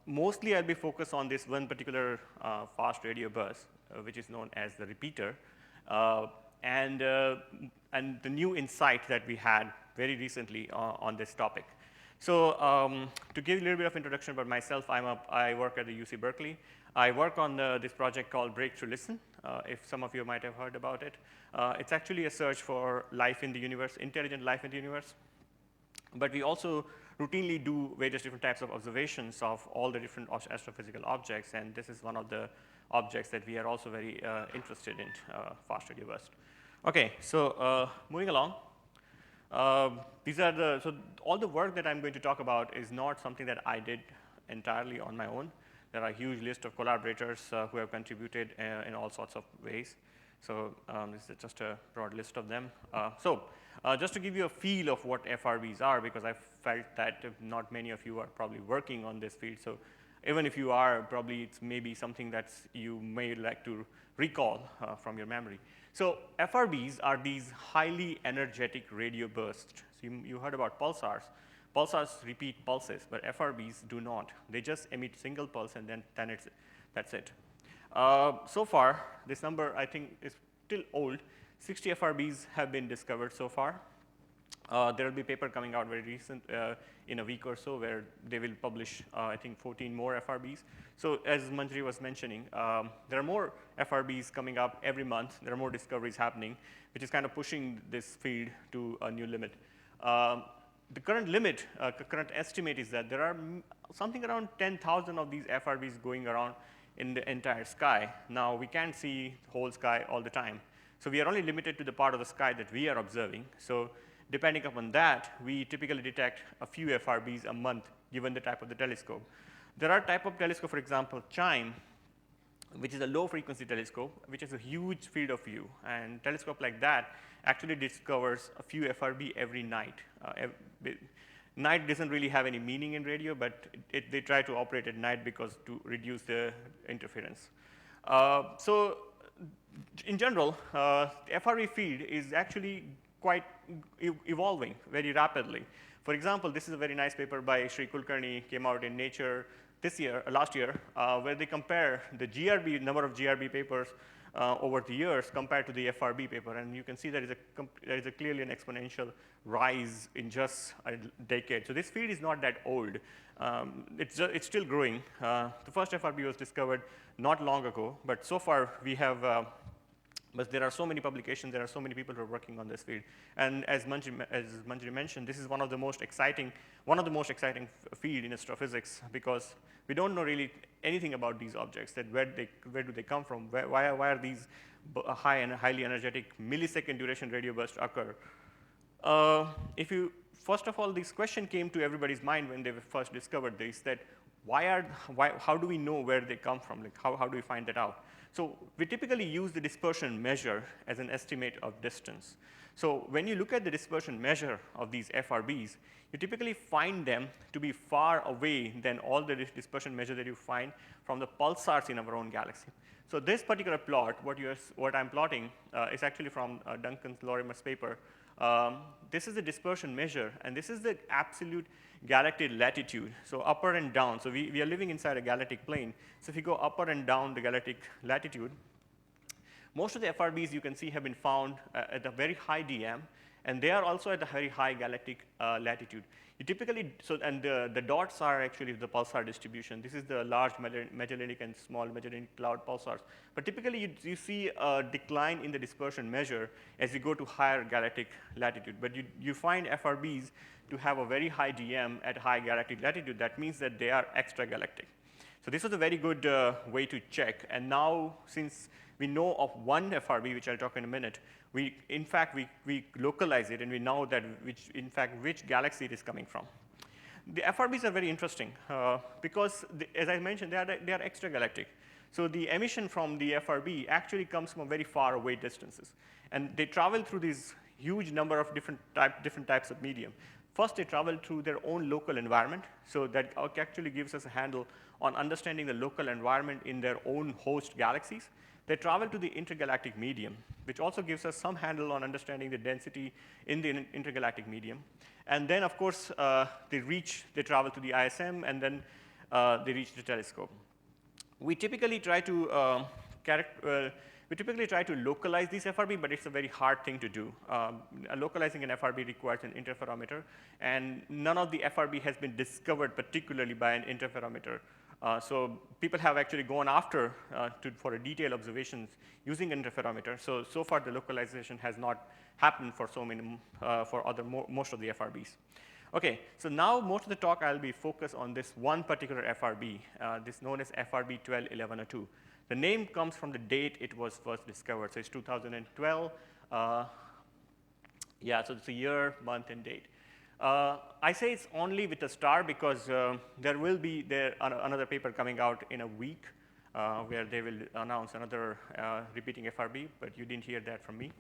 Mostly I'll be focused on this one particular fast radio bus, which is known as the repeater, uh, and, uh, and the new insight that we had very recently on this topic. So to give a little bit of introduction about myself, I work at the UC Berkeley. I work on this project called Breakthrough Listen, if some of you might have heard about it. It's actually a search for life in the universe, intelligent life in the universe. But we also routinely do various different types of observations of all the different astrophysical objects, and this is one of the objects that we are also very interested in, fast radio burst. Okay, so moving along. So all the work that I'm going to talk about is not something that I did entirely on my own. There are a huge list of collaborators who have contributed in all sorts of ways. So this is just a broad list of them. Just to give you a feel of what FRBs are, because I felt that not many of you are probably working on this field. So even if you are, probably it's maybe something that you may like to recall from your memory. So FRBs are these highly energetic radio bursts. So you heard about pulsars. Pulsars repeat pulses, but FRBs do not. They just emit single pulse, and then that's it. So far, this number I think is still old. 60 FRBs have been discovered so far. There will be a paper coming out very recent in a week or so where they will publish, I think, 14 more FRBs. So as Manjri was mentioning, there are more FRBs coming up every month. There are more discoveries happening, which is kind of pushing this field to a new limit. The current limit, current estimate is that there are something around 10,000 of these FRBs going around in the entire sky. Now, we can't see the whole sky all the time. So we are only limited to the part of the sky that we are observing. So depending upon that, we typically detect a few FRBs a month, given the type of the telescope. There are type of telescope, for example, CHIME, which is a low-frequency telescope, which is a huge field of view. And telescope like that actually discovers a few FRB every night. Night doesn't really have any meaning in radio, but they try to operate at night because to reduce the interference. So in general, the FRB field is actually quite evolving very rapidly. For example, this is a very nice paper by Sri Kulkarni, came out in Nature last year, where they compare the GRB, number of GRB papers over the years compared to the FRB paper. And you can see there is clearly an exponential rise in just a decade. So this field is not that old. It's still growing. The first FRB was discovered not long ago, but so far we have but there are so many publications, there are so many people who are working on this field. And as Manjri mentioned, this is one of the most exciting field in astrophysics, because we don't know really anything about these objects, that where do they come from, why are these high and highly energetic millisecond duration radio bursts occur. First of all, this question came to everybody's mind when they were first discovered this, that how do we know where they come from? Like how do we find that out? So we typically use the dispersion measure as an estimate of distance. So when you look at the dispersion measure of these FRBs, you typically find them to be far away than all the dispersion measure that you find from the pulsars in our own galaxy. So this particular plot, what I'm plotting, is actually from Duncan Lorimer's paper. This is the dispersion measure, and this is the absolute galactic latitude, so upper and down. So we are living inside a galactic plane. So if you go upper and down the galactic latitude, most of the FRBs you can see have been found at a very high DM, and they are also at a very high galactic latitude. You typically, and the dots are actually the pulsar distribution. This is the large Magellanic and small Magellanic Cloud pulsars. But typically you see a decline in the dispersion measure as you go to higher galactic latitude. But you find FRBs to have a very high DM at high galactic latitude. That means that they are extragalactic. So this was a very good way to check. And now, since we know of one FRB, which I'll talk in a minute, we localize it, and we know that which galaxy it is coming from. The FRBs are very interesting because, as I mentioned, they are extragalactic. So the emission from the FRB actually comes from very far away distances, and they travel through these huge number of different types of medium. First, they travel through their own local environment, so that actually gives us a handle on understanding the local environment in their own host galaxies. They travel to the intergalactic medium, which also gives us some handle on understanding the density in the intergalactic medium. And then, of course, they travel to the ISM, and then they reach the telescope. We typically try to localize these FRB, but it's a very hard thing to do. Localizing an FRB requires an interferometer, and none of the FRB has been discovered particularly by an interferometer. So people have actually gone after for a detailed observations using interferometer. So far the localization has not happened for most of the FRBs. Okay, so now most of the talk I'll be focused on this one particular FRB, this known as FRB 121102. The name comes from the date it was first discovered, so it's 2012. Yeah, so it's a year, month, and date. I say it's only with a star because there will be another paper coming out in a week where they will announce another repeating FRB, but you didn't hear that from me.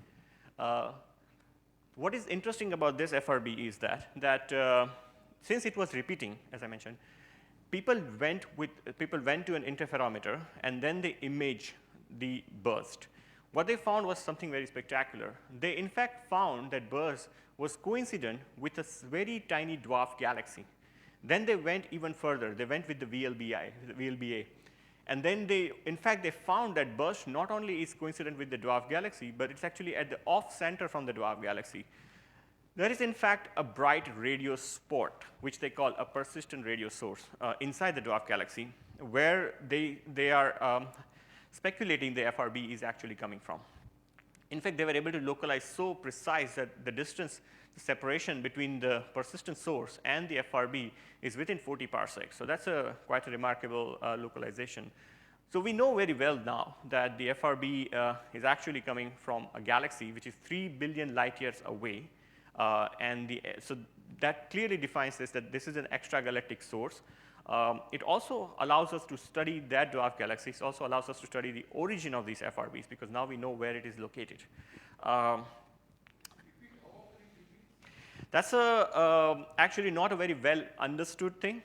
What is interesting about this FRB is that since it was repeating, as I mentioned, people went to an interferometer and then they imaged the burst. What they found was something very spectacular. They in fact found that burst was coincident with a very tiny dwarf galaxy. Then they went even further. They went with the VLBA. And then they found that burst not only is coincident with the dwarf galaxy, but it's actually at the off-center from the dwarf galaxy. There is, in fact, a bright radio spot, which they call a persistent radio source, inside the dwarf galaxy, where they are speculating the FRB is actually coming from. In fact, they were able to localize so precise that the distance, the separation between the persistent source and the FRB is within 40 parsecs. So that's quite a remarkable localization. So we know very well now that the FRB is actually coming from a galaxy which is 3 billion light years away. So that clearly defines that this is an extragalactic source. It also allows us to study that dwarf galaxy. It also allows us to study the origin of these FRBs because now we know where it is located. That's actually not a very well understood thing.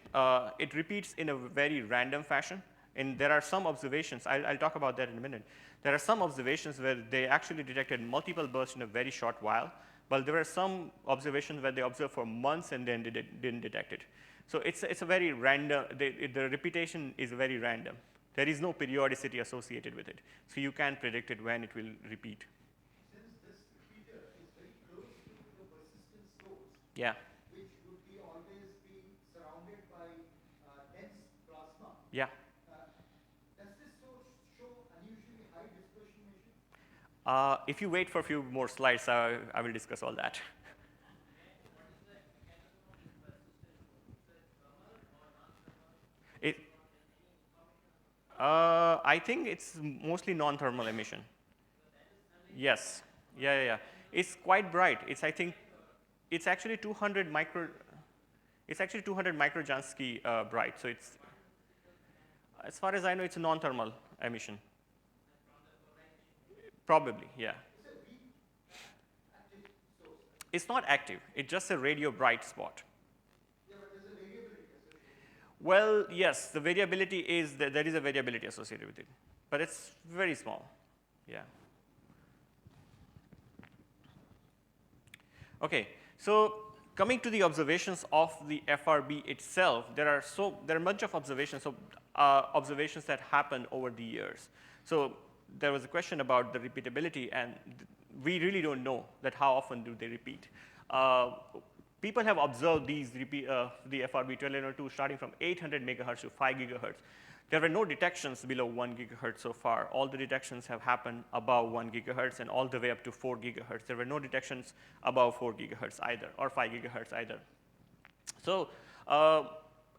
It repeats in a very random fashion. And there are some observations, I'll talk about that in a minute. There are some observations where they actually detected multiple bursts in a very short while, but there are some observations where they observed for months and then they didn't detect it. So it's a very random, the repetition is very random. There is no periodicity associated with it. So you can't predict it when it will repeat. Since this repeater is very close to the persistent source, yeah. which would always be surrounded by dense plasma, yeah. Does this source show unusually high dispersion emission? If you wait for a few more slides, I will discuss all that. I think it's mostly non-thermal emission. Yes. Yeah. It's quite bright. I think it's actually 200 microjansky bright. So it's, as far as I know, it's a non-thermal emission. Probably, yeah. It's a weak active source. It's not active. It's just a radio bright spot. Yeah, but there's a variability associated. Well, yes, the variability is there is a variability associated with it, but it's very small. Yeah. Okay, so coming to the observations of the FRB itself, there are a bunch of observations, observations that happen over the years. So there was a question about the repeatability, and we really don't know that how often do they repeat. People have observed the FRB 1202 starting from 800 megahertz to 5 gigahertz. There were no detections below 1 gigahertz so far. All the detections have happened above 1 gigahertz and all the way up to 4 gigahertz. There were no detections above 4 gigahertz either, or 5 gigahertz either. So,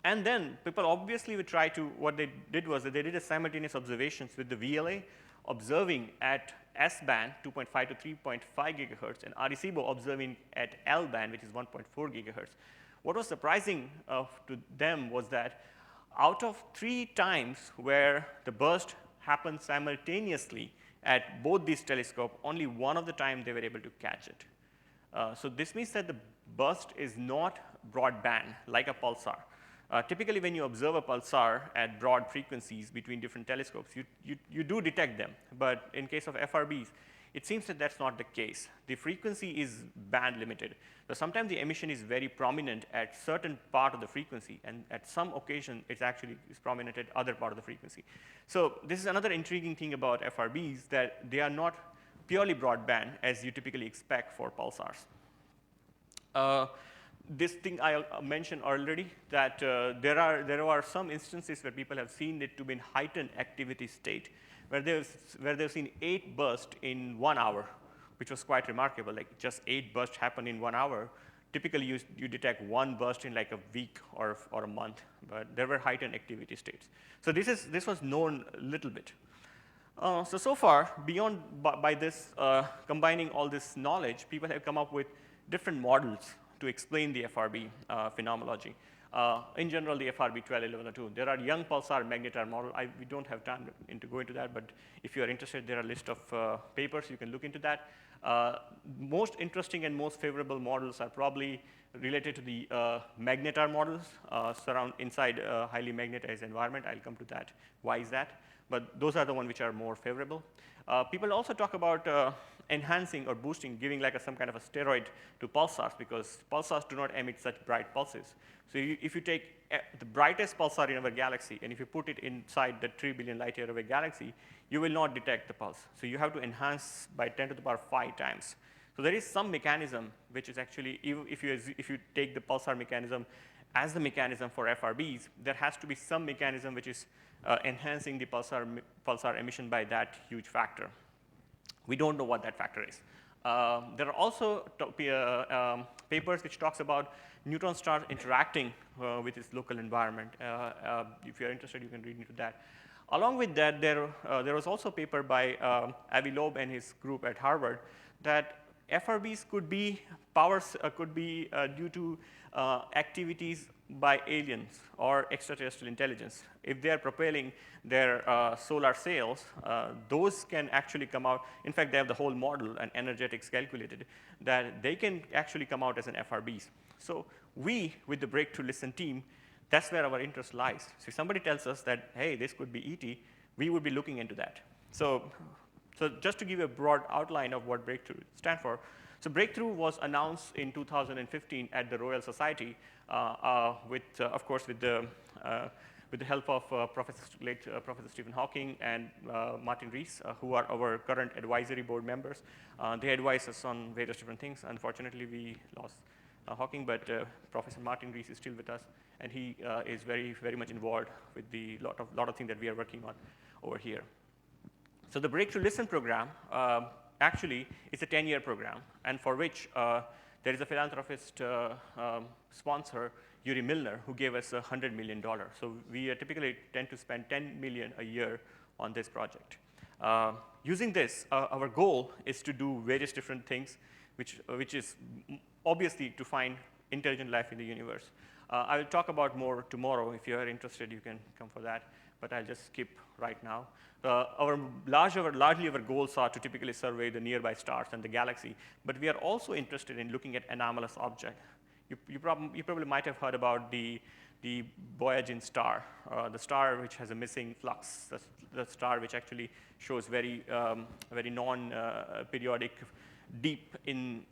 and then people obviously would try to, what they did was that they did a simultaneous observations with the VLA, observing at S-band 2.5 to 3.5 gigahertz, and Arecibo observing at L-band, which is 1.4 gigahertz. What was surprising to them was that out of 3 times where the burst happened simultaneously at both these telescopes, only one of the time they were able to catch it. So this means that the burst is not broadband like a pulsar. Typically, when you observe a pulsar at broad frequencies between different telescopes, you do detect them. But in case of FRBs, it seems that that's not the case. The frequency is band limited. So sometimes the emission is very prominent at certain part of the frequency, and at some occasion, it's actually is prominent at other part of the frequency. So this is another intriguing thing about FRBs, that they are not purely broadband as you typically expect for pulsars. This thing I mentioned already, that there are some instances where people have seen it to be in heightened activity state, where they've seen 8 bursts in 1 hour, which was quite remarkable. Like just 8 bursts happen in 1 hour. Typically, you detect 1 burst in like a week or a month, but there were heightened activity states. So this was known a little bit. So far, beyond by this, combining all this knowledge, people have come up with different models to explain the FRB phenomenology. In general, the FRB 12, 11, or 2. There are young pulsar magnetar model. We don't have time to go into that, but if you are interested, there are a list of papers. You can look into that. Most interesting and most favorable models are probably related to the magnetar models inside a highly magnetized environment. I'll come to that. Why is that? But those are the ones which are more favorable. People also talk about enhancing or boosting, giving like some kind of a steroid to pulsars, because pulsars do not emit such bright pulses. So if you take the brightest pulsar in our galaxy, and if you put it inside the 3 billion light year away galaxy, you will not detect the pulse. So you have to enhance by 10 to the power 5 times. So there is some mechanism which is actually, if you take the pulsar mechanism as the mechanism for FRBs, there has to be some mechanism which is enhancing the pulsar emission by that huge factor. We don't know what that factor is. There are also papers which talks about neutron stars interacting with its local environment. If you're interested, you can read into that. Along with that, there was also a paper by Avi Loeb and his group at Harvard that FRBs could be due to activities by aliens or extraterrestrial intelligence. If they are propelling their solar sails, those can actually come out. In fact, they have the whole model and energetics calculated that they can actually come out as an FRBs. So we, with the Breakthrough Listen team, that's where our interest lies. So if somebody tells us that, hey, this could be ET, we would be looking into that. So just to give you a broad outline of what Breakthrough stands for. So Breakthrough was announced in 2015 at the Royal Society, of course, with the help of Professor Stephen Hawking and Martin Rees, who are our current advisory board members. They advise us on various different things. Unfortunately, we lost Hawking, but Professor Martin Rees is still with us, and he is very, very much involved with the lot of things that we are working on over here. So the Breakthrough Listen program actually is a 10-year program, and for which there is a philanthropist sponsor, Yuri Milner, who gave us $100 million. So we typically tend to spend $10 million a year on this project. Using this, our goal is to do various different things, which is obviously to find intelligent life in the universe. I will talk about more tomorrow. If you are interested, you can come for that, but I'll just skip right now. Largely our goals are to typically survey the nearby stars and the galaxy, but we are also interested in looking at anomalous objects. You probably might have heard about the Voyaging star, the star which has a missing flux, the star which actually shows very non-periodic deep in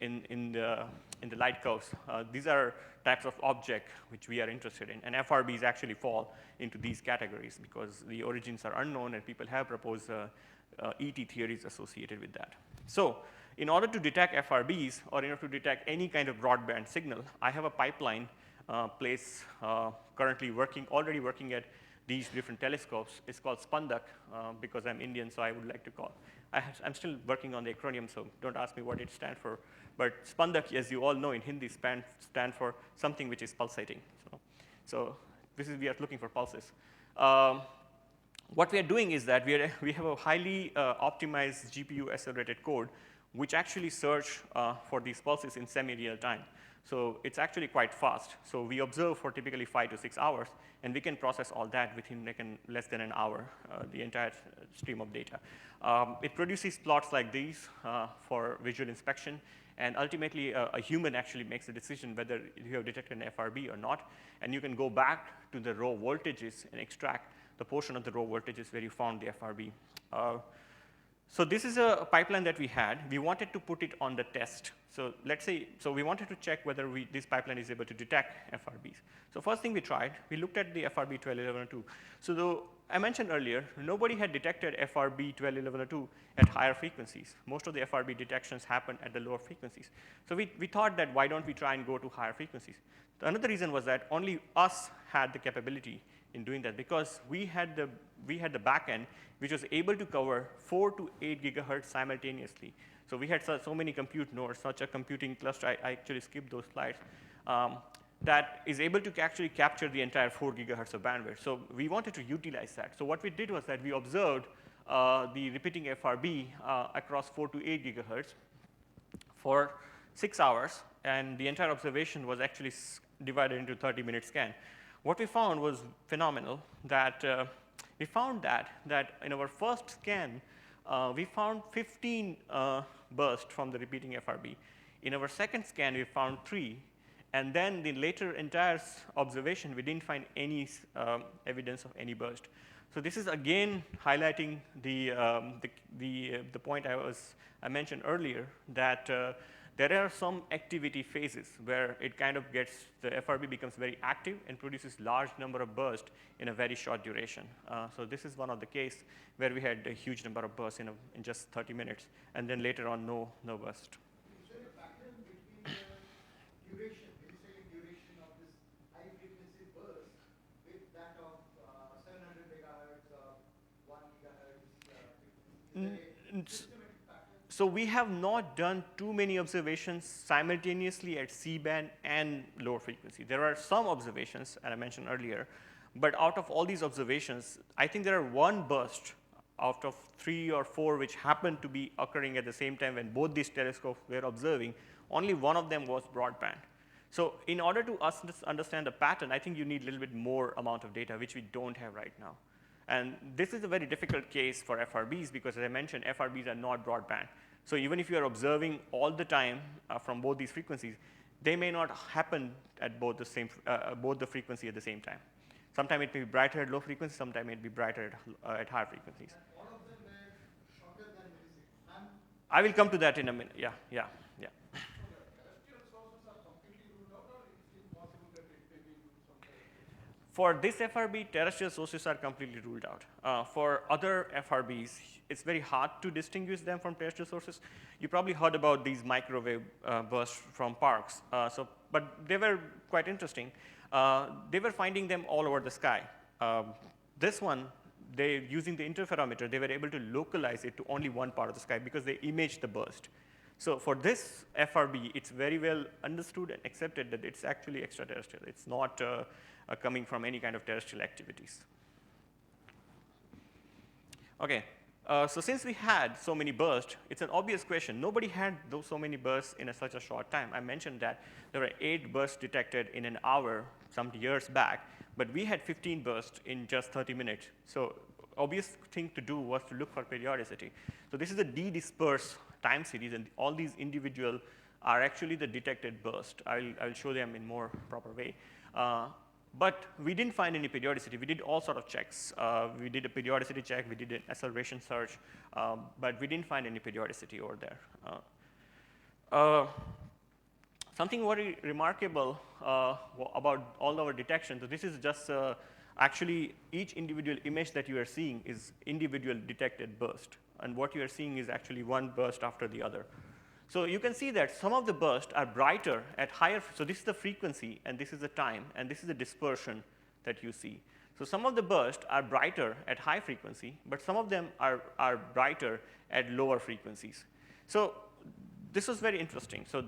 the light curves. These are types of objects which we are interested in, and FRBs actually fall into these categories because the origins are unknown and people have proposed ET theories associated with that. So in order to detect FRBs, or in order to detect any kind of broadband signal, I have a pipeline place currently already working at these different telescopes. It's called Spandak because I'm Indian, so I would like to call. I'm still working on the acronym, so don't ask me what it stands for. But Spandak, as you all know in Hindi, stand for something which is pulsating. So we are looking for pulses. What we are doing is that we have a highly optimized GPU accelerated code which actually search for these pulses in semi-real time. So it's actually quite fast. So we observe for typically 5 to 6 hours, and we can process all that within less than an hour, the entire stream of data. It produces plots like these for visual inspection, and ultimately a human actually makes a decision whether you have detected an FRB or not, and you can go back to the raw voltages and extract the portion of the raw voltages where you found the FRB. So this is a pipeline that we had. We wanted to put it on the test. So let's say, so we wanted to check whether this pipeline is able to detect FRBs. So first thing we tried, we looked at the FRB 121102. So though I mentioned earlier, nobody had detected FRB 121102 at higher frequencies. Most of the FRB detections happen at the lower frequencies. So we thought that why don't we try and go to higher frequencies? Another reason was that only us had the capability in doing that because we had the back end which was able to cover 4 to 8 gigahertz simultaneously. So we had so many compute nodes, such a computing cluster, I actually skipped those slides, that is able to actually capture the entire 4 gigahertz of bandwidth. So we wanted to utilize that. So what we did was that we observed the repeating FRB across 4 to 8 gigahertz for 6 hours, and the entire observation was actually divided into 30-minute scan. What we found was phenomenal, that we found that in our first scan, we found 15 bursts from the repeating FRB. In our second scan, we found 3. And then the later entire observation, we didn't find any evidence of any burst. So this is again highlighting the point I mentioned earlier, that there are some activity phases where it kind of gets, the FRB becomes very active and produces large number of bursts in a very short duration. So this is one of the case where we had a huge number of bursts in just 30 minutes, and then later on, no burst. Is there a pattern between the duration, initial duration of this high frequency burst with that of 700 megahertz or 1 gigahertz? So we have not done too many observations simultaneously at C-band and lower frequency. There are some observations, as I mentioned earlier, but out of all these observations, I think there are 1 burst out of 3 or 4 which happened to be occurring at the same time when both these telescopes were observing. Only one of them was broadband. So in order to understand the pattern, I think you need a little bit more amount of data, which we don't have right now. And this is a very difficult case for FRBs because, as I mentioned, FRBs are not broadband. So even if you are observing all the time from both these frequencies, they may not happen at both the frequency at the same time. Sometimes it may be brighter at low frequency, sometimes it may be brighter at higher frequencies. And all of them were shorter than milliseconds. I will come to that in a minute. Yeah. For this FRB, terrestrial sources are completely ruled out. For other FRBs, it's very hard to distinguish them from terrestrial sources. You probably heard about these microwave bursts from parks. But they were quite interesting. They were finding them all over the sky. This one, using the interferometer, they were able to localize it to only one part of the sky because they imaged the burst. So for this FRB, it's very well understood and accepted that it's actually extraterrestrial. It's not coming from any kind of terrestrial activities. Okay, so since we had so many bursts, it's an obvious question. Nobody had so many bursts in such a short time. I mentioned that there were 8 bursts detected in an hour some years back, but we had 15 bursts in just 30 minutes. So obvious thing to do was to look for periodicity. So this is a de-disperse time series, and all these individual are actually the detected burst. I'll show them in more proper way. But we didn't find any periodicity. We did all sort of checks. We did a periodicity check. We did an acceleration search. But we didn't find any periodicity over there. Something very remarkable about all our detections. So this is just actually each individual image that you are seeing is individual detected burst. And what you are seeing is actually one burst after the other. So you can see that some of the bursts are brighter at higher, so this is the frequency, and this is the time, and this is the dispersion that you see. So some of the bursts are brighter at high frequency, but some of them are brighter at lower frequencies. So this was very interesting. So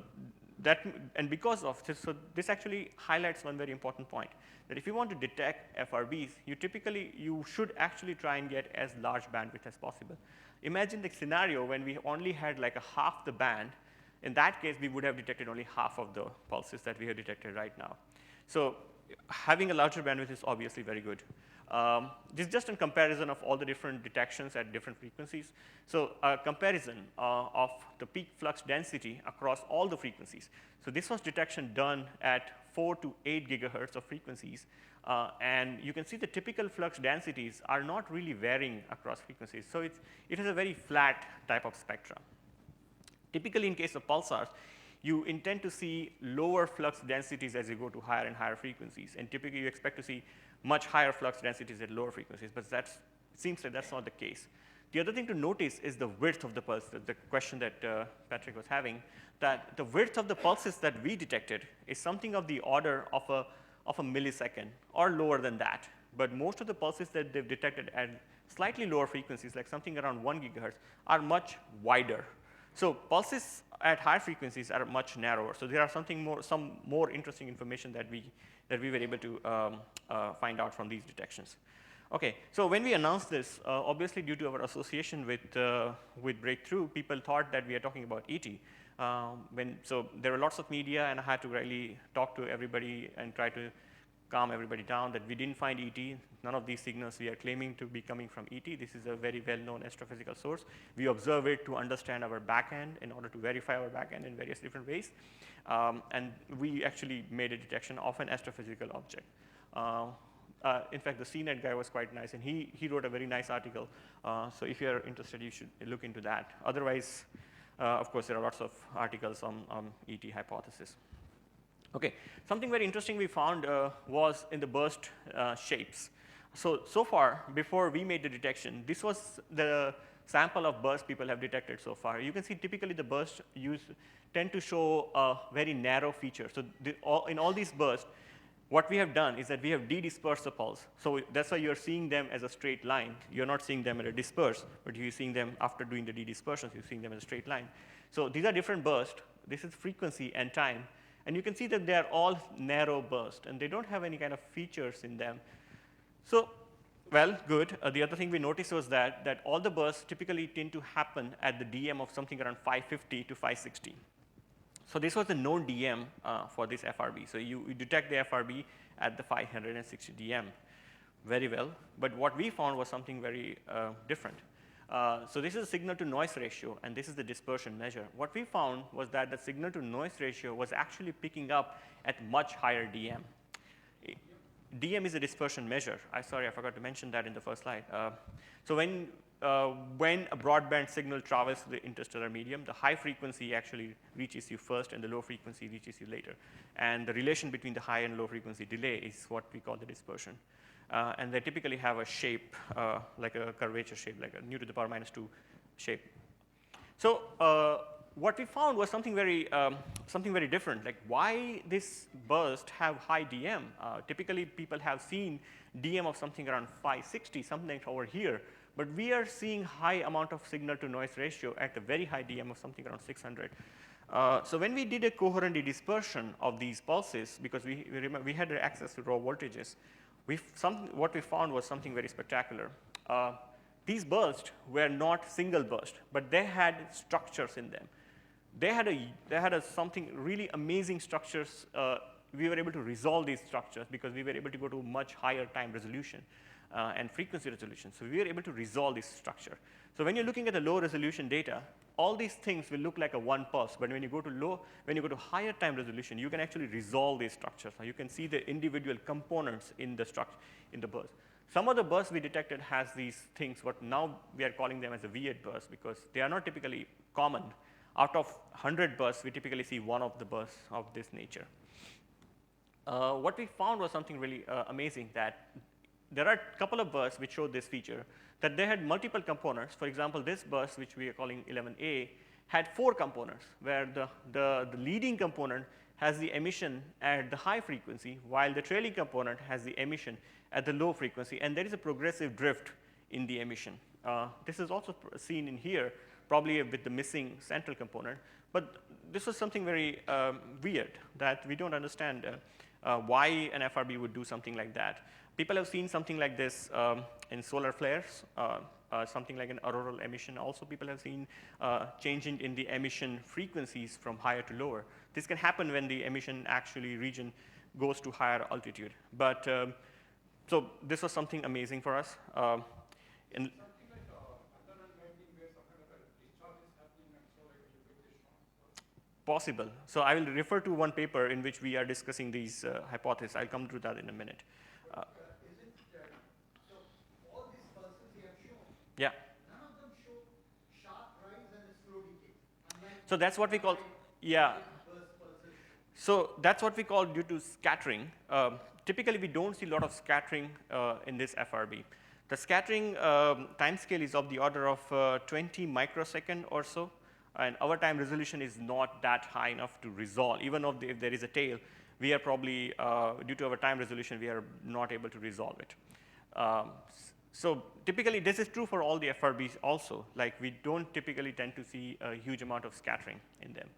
that, and because of this, so this actually highlights one very important point, that if you want to detect FRBs, you should actually try and get as large bandwidth as possible. Imagine the scenario when we only had like half the band. In that case, we would have detected only half of the pulses that we have detected right now. So having a larger bandwidth is obviously very good. This is just a comparison of all the different detections at different frequencies. So a comparison of the peak flux density across all the frequencies. So this was detection done at 4 to 8 gigahertz of frequencies. And you can see the typical flux densities are not really varying across frequencies. So it has a very flat type of spectra. Typically, in case of pulsars, you intend to see lower flux densities as you go to higher and higher frequencies. And typically, you expect to see much higher flux densities at lower frequencies. But it seems that that's not the case. The other thing to notice is the width of the pulse, the question that Patrick was having, that the width of the pulses that we detected is something of the order of a millisecond or lower than that. But most of the pulses that they've detected at slightly lower frequencies, like something around 1 gigahertz, are much wider. So pulses at high frequencies are much narrower. So there are some more interesting information that we were able to find out from these detections. Okay, so when we announced this, obviously due to our association with Breakthrough, people thought that we are talking about ET. So there were lots of media, and I had to really talk to everybody and try to calm everybody down that we didn't find ET. None of these signals we are claiming to be coming from ET. This is a very well-known astrophysical source. We observe it to understand our backend in order to verify our backend in various different ways. And we actually made a detection of an astrophysical object. In fact, the CNET guy was quite nice, and he wrote a very nice article. So if you're interested, you should look into that. Otherwise, of course, there are lots of articles on ET hypothesis. Okay, something very interesting we found was in the burst shapes. So far, before we made the detection, this was the sample of bursts people have detected so far. You can see typically the bursts tend to show a very narrow feature. So in all these bursts, what we have done is that we have de-dispersed the pulse. So that's why you're seeing them as a straight line. You're not seeing them at a disperse, but you're seeing them after doing the de-dispersions, you're seeing them as a straight line. So these are different bursts. This is frequency and time. And you can see that they are all narrow bursts, and they don't have any kind of features in them. So, well, good. The other thing we noticed was that all the bursts typically tend to happen at the DM of something around 550 to 560. So this was the known DM for this FRB. So you detect the FRB at the 560 DM. Very well. But what we found was something very different. So this is a signal-to-noise ratio, and this is the dispersion measure. What we found was that the signal-to-noise ratio was actually picking up at much higher DM. DM is a dispersion measure. Sorry, I forgot to mention that in the first slide. So when a broadband signal travels the interstellar medium, the high frequency actually reaches you first, and the low frequency reaches you later. And the relation between the high and low frequency delay is what we call the dispersion. And they typically have a shape, like a curvature shape, like a nu to the power minus 2 shape. So what we found was something very different. Like, why this burst have high DM? Typically, people have seen DM of something around 560, something over here. But we are seeing high amount of signal-to-noise ratio at a very high DM of something around 600. So when we did a coherent dispersion of these pulses, because we had access to raw voltages, what we found was something very spectacular. These bursts were not single burst, but they had structures in them. They had something really amazing structures. We were able to resolve these structures because we were able to go to much higher time resolution and frequency resolution. So we were able to resolve this structure. So when you're looking at the low resolution data, all these things will look like a one pulse. But when you go to higher time resolution, you can actually resolve these structures. Now you can see the individual components in the structure, in the burst. Some of the bursts we detected has these things, but now we are calling them as a V8 burst because they are not typically common. Out of 100 bursts, we typically see one of the bursts of this nature. What we found was something really amazing, that there are a couple of bursts which show this feature, that they had multiple components. For example, this burst, which we are calling 11A, had 4 components, where the leading component has the emission at the high frequency, while the trailing component has the emission at the low frequency, and there is a progressive drift in the emission. This is also seen in here, probably with the missing central component, but this was something very weird that we don't understand why an FRB would do something like that. People have seen something like this in solar flares, something like an auroral emission. Also, people have seen changing in the emission frequencies from higher to lower. This can happen when the emission actually region goes to higher altitude. But so this was something amazing for us. And Something like underrun bending where some kind of a discharge is happening and so like a liquid discharge. possible. So I will refer to one paper in which we are discussing these hypotheses. I'll come to that in a minute. Isn't so all these pulses you have shown, Yeah. none of them show sharp rise and a slow decay. Unlike So that's what we call, yeah. burst pulses. So that's what we call due to scattering. Typically, we don't see a lot of scattering in this FRB. The scattering time scale is of the order of 20 microsecond or so, and our time resolution is not that high enough to resolve. Even if there is a tail, we are probably, due to our time resolution, we are not able to resolve it. So typically, this is true for all the FRBs also. Like, we don't typically tend to see a huge amount of scattering in them.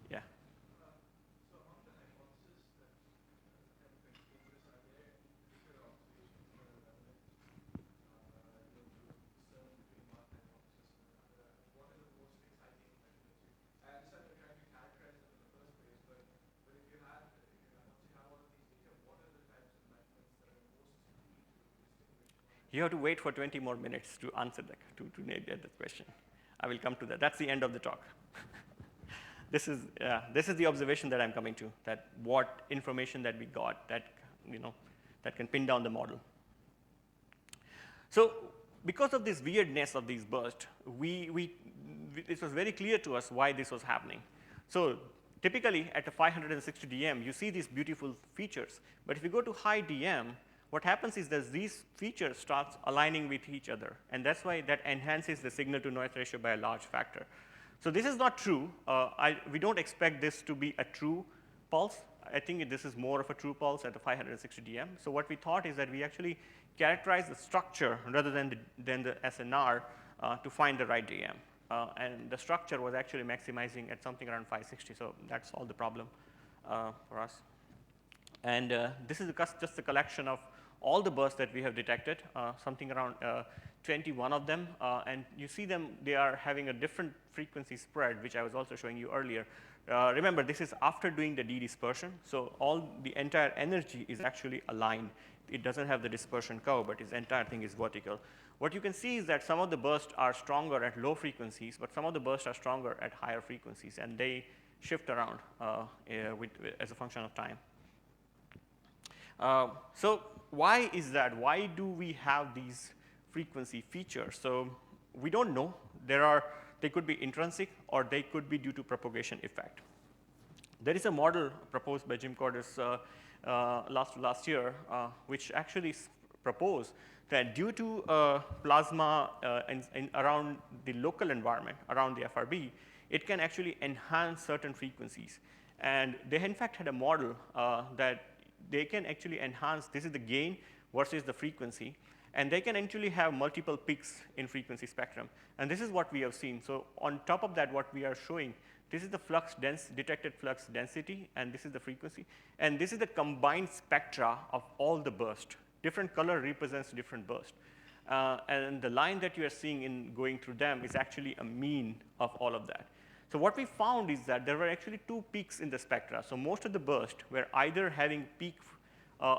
Yeah. So among the hypotheses that kind of features are there, different observations that are relevant, to discern between one hypothesis and another. What are the most exciting measurements? I understand you're trying to characterize them in the first place, but if you have, once you have all of these data, what are the types of measurements that are most key to distinguish one? You have to wait for 20 more minutes to answer that, to get that question. I will come to that. That's the end of the talk. This is the observation that I'm coming to, that what information that we got that, that can pin down the model. So because of this weirdness of these bursts, it was very clear to us why this was happening. So typically at a 560 dm, you see these beautiful features. But if you go to high dm, what happens is that these features start aligning with each other. And that's why that enhances the signal to noise ratio by a large factor. So this is not true. We don't expect this to be a true pulse. I think this is more of a true pulse at the 560 dm. So what we thought is that we actually characterize the structure rather than the SNR to find the right dm. And the structure was actually maximizing at something around 560. So that solved the problem for us. And this is just a collection of all the bursts that we have detected, something around 21 of them. And you see them, they are having a different frequency spread, which I was also showing you earlier. Remember, this is after doing the dispersion. So the entire energy is actually aligned. It doesn't have the dispersion curve, but its entire thing is vertical. What you can see is that some of the bursts are stronger at low frequencies, but some of the bursts are stronger at higher frequencies, and they shift around as a function of time. So why is that? Why do we have these frequency features? So we don't know. They could be intrinsic, or they could be due to propagation effect. There is a model proposed by Jim Cordes last year, which actually proposed that due to plasma around the local environment, around the FRB, it can actually enhance certain frequencies. And they, in fact, had a model that they can actually enhance, this is the gain versus the frequency, and they can actually have multiple peaks in frequency spectrum. And this is what we have seen. So on top of that, what we are showing, this is the detected flux density, and this is the frequency. And this is the combined spectra of all the bursts. Different color represents different bursts. And the line that you are seeing in going through them is actually a mean of all of that. So what we found is that there were actually two peaks in the spectra. So most of the bursts were either having peak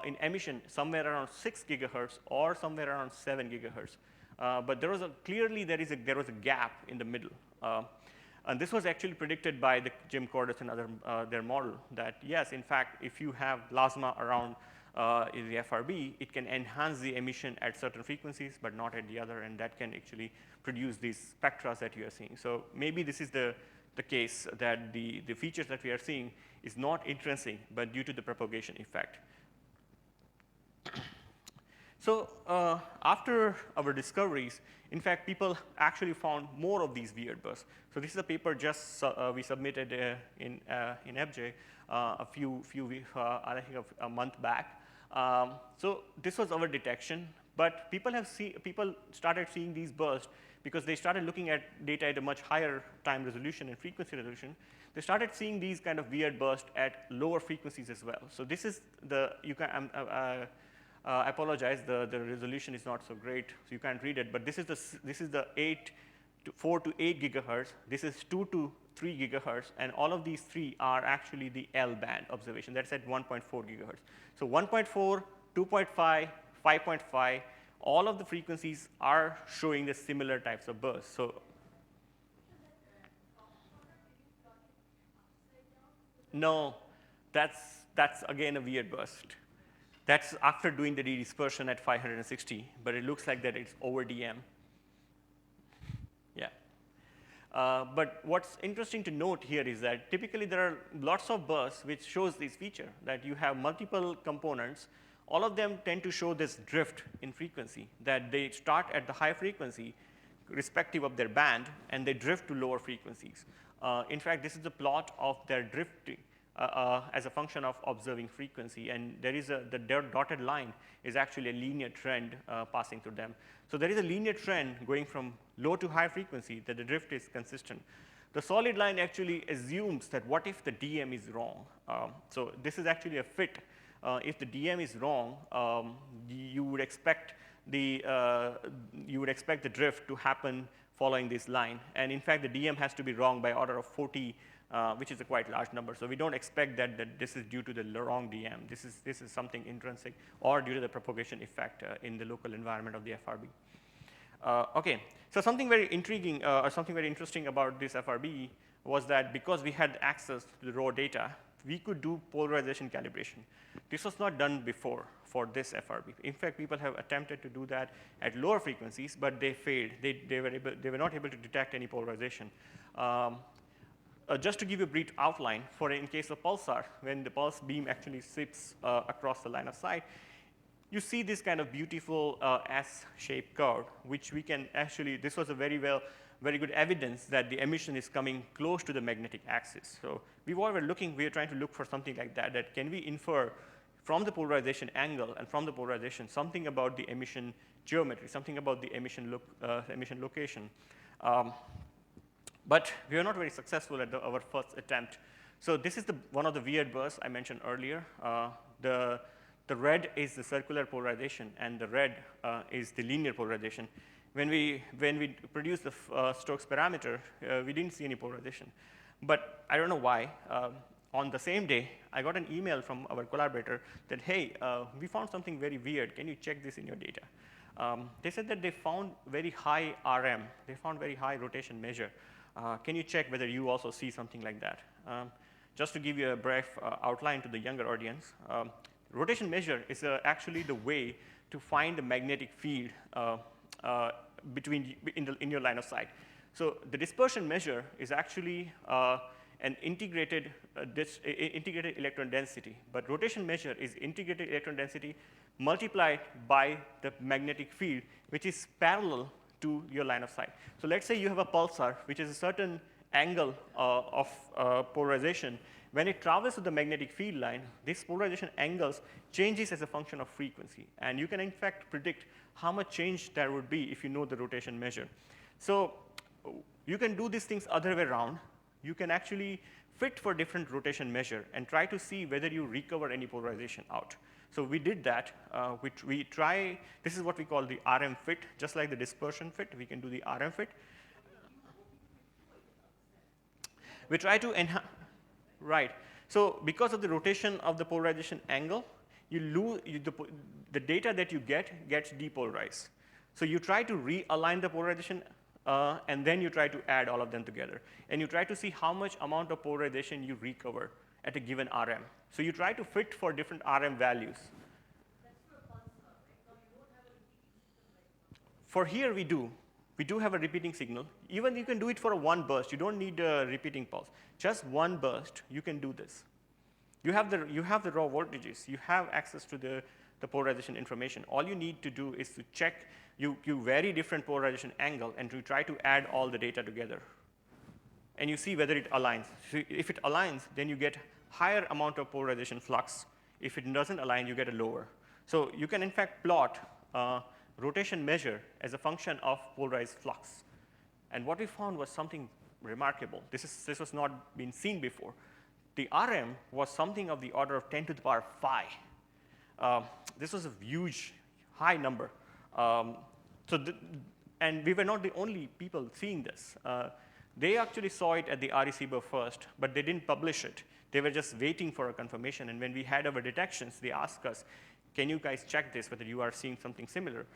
in emission somewhere around 6 gigahertz or somewhere around 7 gigahertz. But there was there was a gap in the middle. And this was actually predicted by Jim Cordes and their model that, yes, in fact, if you have plasma around in the FRB, it can enhance the emission at certain frequencies, but not at the other, and that can actually produce these spectra that you are seeing. So maybe this is the case that the features that we are seeing is not intrinsic, but due to the propagation effect. So after our discoveries, in fact, people actually found more of these weird bursts. So this is a paper just we submitted in FJ I think a month back. So this was our detection, but people started seeing these bursts because they started looking at data at a much higher time resolution and frequency resolution. They started seeing these kind of weird bursts at lower frequencies as well. So this is I apologize, the resolution is not so great, so you can't read it, but this is the 4 to 8 gigahertz. This is 2 to 3 gigahertz, and all of these three are actually the L band observation. That's at 1.4 gigahertz. So 1.4 2.5, 5.5, all of the frequencies are showing the similar types of bursts. So no, that's again a weird burst. That's after doing the dispersion at 560, but it looks like that it's over DM. Yeah. But what's interesting to note here is that typically there are lots of bursts which shows this feature, that you have multiple components. All of them tend to show this drift in frequency, that they start at the high frequency respective of their band, and they drift to lower frequencies. In fact, this is the plot of their drifting as a function of observing frequency, and there is the dotted line is actually a linear trend passing through them. So there is a linear trend going from low to high frequency that the drift is consistent. The solid line actually assumes that what if the DM is wrong? So this is actually a fit. If the DM is wrong, you would expect the drift to happen following this line. And in fact, the DM has to be wrong by order of 40, which is a quite large number. So we don't expect that this is due to the wrong DM. This is something intrinsic or due to the propagation effect in the local environment of the FRB. Okay, so something very intriguing or something very interesting about this FRB was that because we had access to the raw data, we could do polarization calibration. This was not done before for this FRB. In fact, people have attempted to do that at lower frequencies, but they failed. They were not able to detect any polarization. Just to give you a brief outline, in case of pulsar, when the pulse beam actually sweeps across the line of sight, you see this kind of beautiful S-shaped curve, which we can actually, this was a very good evidence that the emission is coming close to the magnetic axis. So we were trying to look for something like that can we infer from the polarization angle and from the polarization something about the emission geometry, something about the emission location. But we were not very successful at our first attempt. So this is one of the weird bursts I mentioned earlier. The red is the circular polarization, and the red is the linear polarization. When we produced the Stokes parameter, we didn't see any polarization. But I don't know why. On the same day, I got an email from our collaborator that, hey, we found something very weird. Can you check this in your data? They said that they found very high RM. They found very high rotation measure. Can you check whether you also see something like that? Just to give you a brief outline to the younger audience, rotation measure is actually the way to find the magnetic field in your line of sight. So the dispersion measure is actually an integrated electron density, but rotation measure is integrated electron density multiplied by the magnetic field, which is parallel to your line of sight. So let's say you have a pulsar, which is a certain angle of polarization. When it travels to the magnetic field line, this polarization angles changes as a function of frequency. And you can, in fact, predict how much change there would be if you know the rotation measure. So you can do these things other way around. You can actually fit for different rotation measure and try to see whether you recover any polarization out. So we did that. This is what we call the RM fit. Just like the dispersion fit, we can do the RM fit. We try to enhance. Right. So because of the rotation of the polarization angle, you lose the data that you gets depolarized. So you try to realign the polarization, and then you try to add all of them together. And you try to see how much amount of polarization you recover at a given RM. So you try to fit for different RM values. That's for a pulsar, right? Now you don't have a repeating system like For here, we do. We do have a repeating signal. Even you can do it for a one burst. You don't need a repeating pulse. Just one burst, you can do this. You have the raw voltages. You have access to the polarization information. All you need to do is to check, you vary different polarization angle, and to try to add all the data together. And you see whether it aligns. So if it aligns, then you get higher amount of polarization flux. If it doesn't align, you get a lower. So you can, in fact, plot rotation measure as a function of polarized flux. And what we found was something remarkable. This was not been seen before. The RM was something of the order of 10 to the power 5. This was a huge, high number. And we were not the only people seeing this. They actually saw it at the RECBO first, but they didn't publish it. They were just waiting for a confirmation. And when we had our detections, they asked us, can you guys check this, whether you are seeing something similar?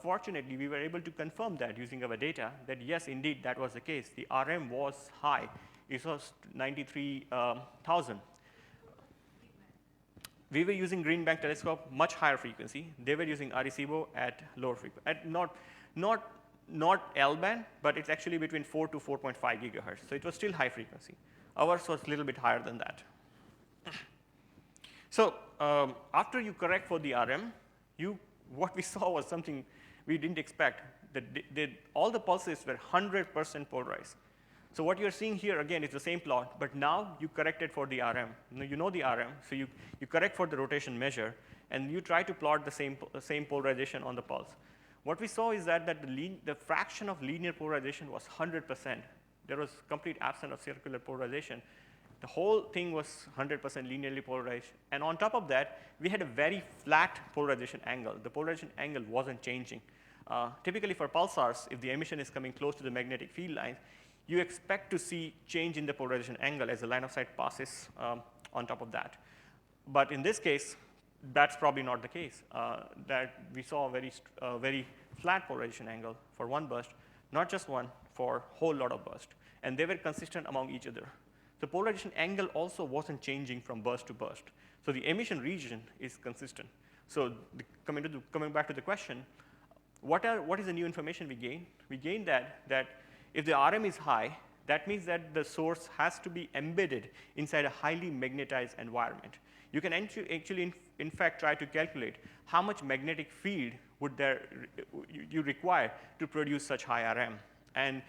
Fortunately, we were able to confirm that using our data, that yes, indeed, that was the case. The RM was high. It was 93,000. We were using Green Bank telescope, much higher frequency. They were using Arecibo at lower frequency, at not L-band, but it's actually between 4 to 4.5 gigahertz. So it was still high frequency. Ours was a little bit higher than that. So after you correct for the RM, what we saw was something we didn't expect. All the pulses were 100% polarized. So what you're seeing here, again, is the same plot, but now you corrected for the RM. You know the RM, so you correct for the rotation measure, and you try to plot the same polarization on the pulse. What we saw is that the fraction of linear polarization was 100%. There was complete absence of circular polarization. The whole thing was 100% linearly polarized. And on top of that, we had a very flat polarization angle. The polarization angle wasn't changing. Typically for pulsars, if the emission is coming close to the magnetic field lines, you expect to see change in the polarization angle as the line of sight passes on top of that. But in this case, that's probably not the case. That we saw a very flat polarization angle for one burst, not just one, for a whole lot of bursts. And they were consistent among each other. The polarization angle also wasn't changing from burst to burst. So the emission region is consistent. So coming back to the question, what is the new information we gained? We gained that if the RM is high, that means that the source has to be embedded inside a highly magnetized environment. You can actually, in fact, try to calculate how much magnetic field would you require to produce such high RM. And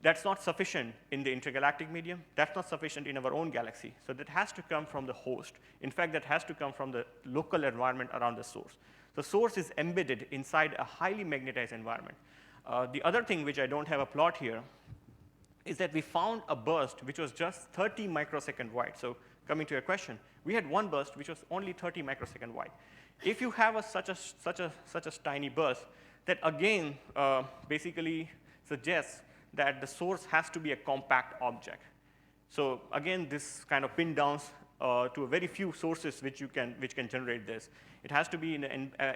that's not sufficient in the intergalactic medium. That's not sufficient in our own galaxy. So that has to come from the host. In fact, that has to come from the local environment around the source. The source is embedded inside a highly magnetized environment. The other thing, which I don't have a plot here, is that we found a burst which was just 30 microsecond wide. So coming to your question, we had one burst which was only 30 microsecond wide. If you have such a tiny burst, that again basically suggests that the source has to be a compact object. So again, this kind of pin downs to a very few sources which can generate this. It has to be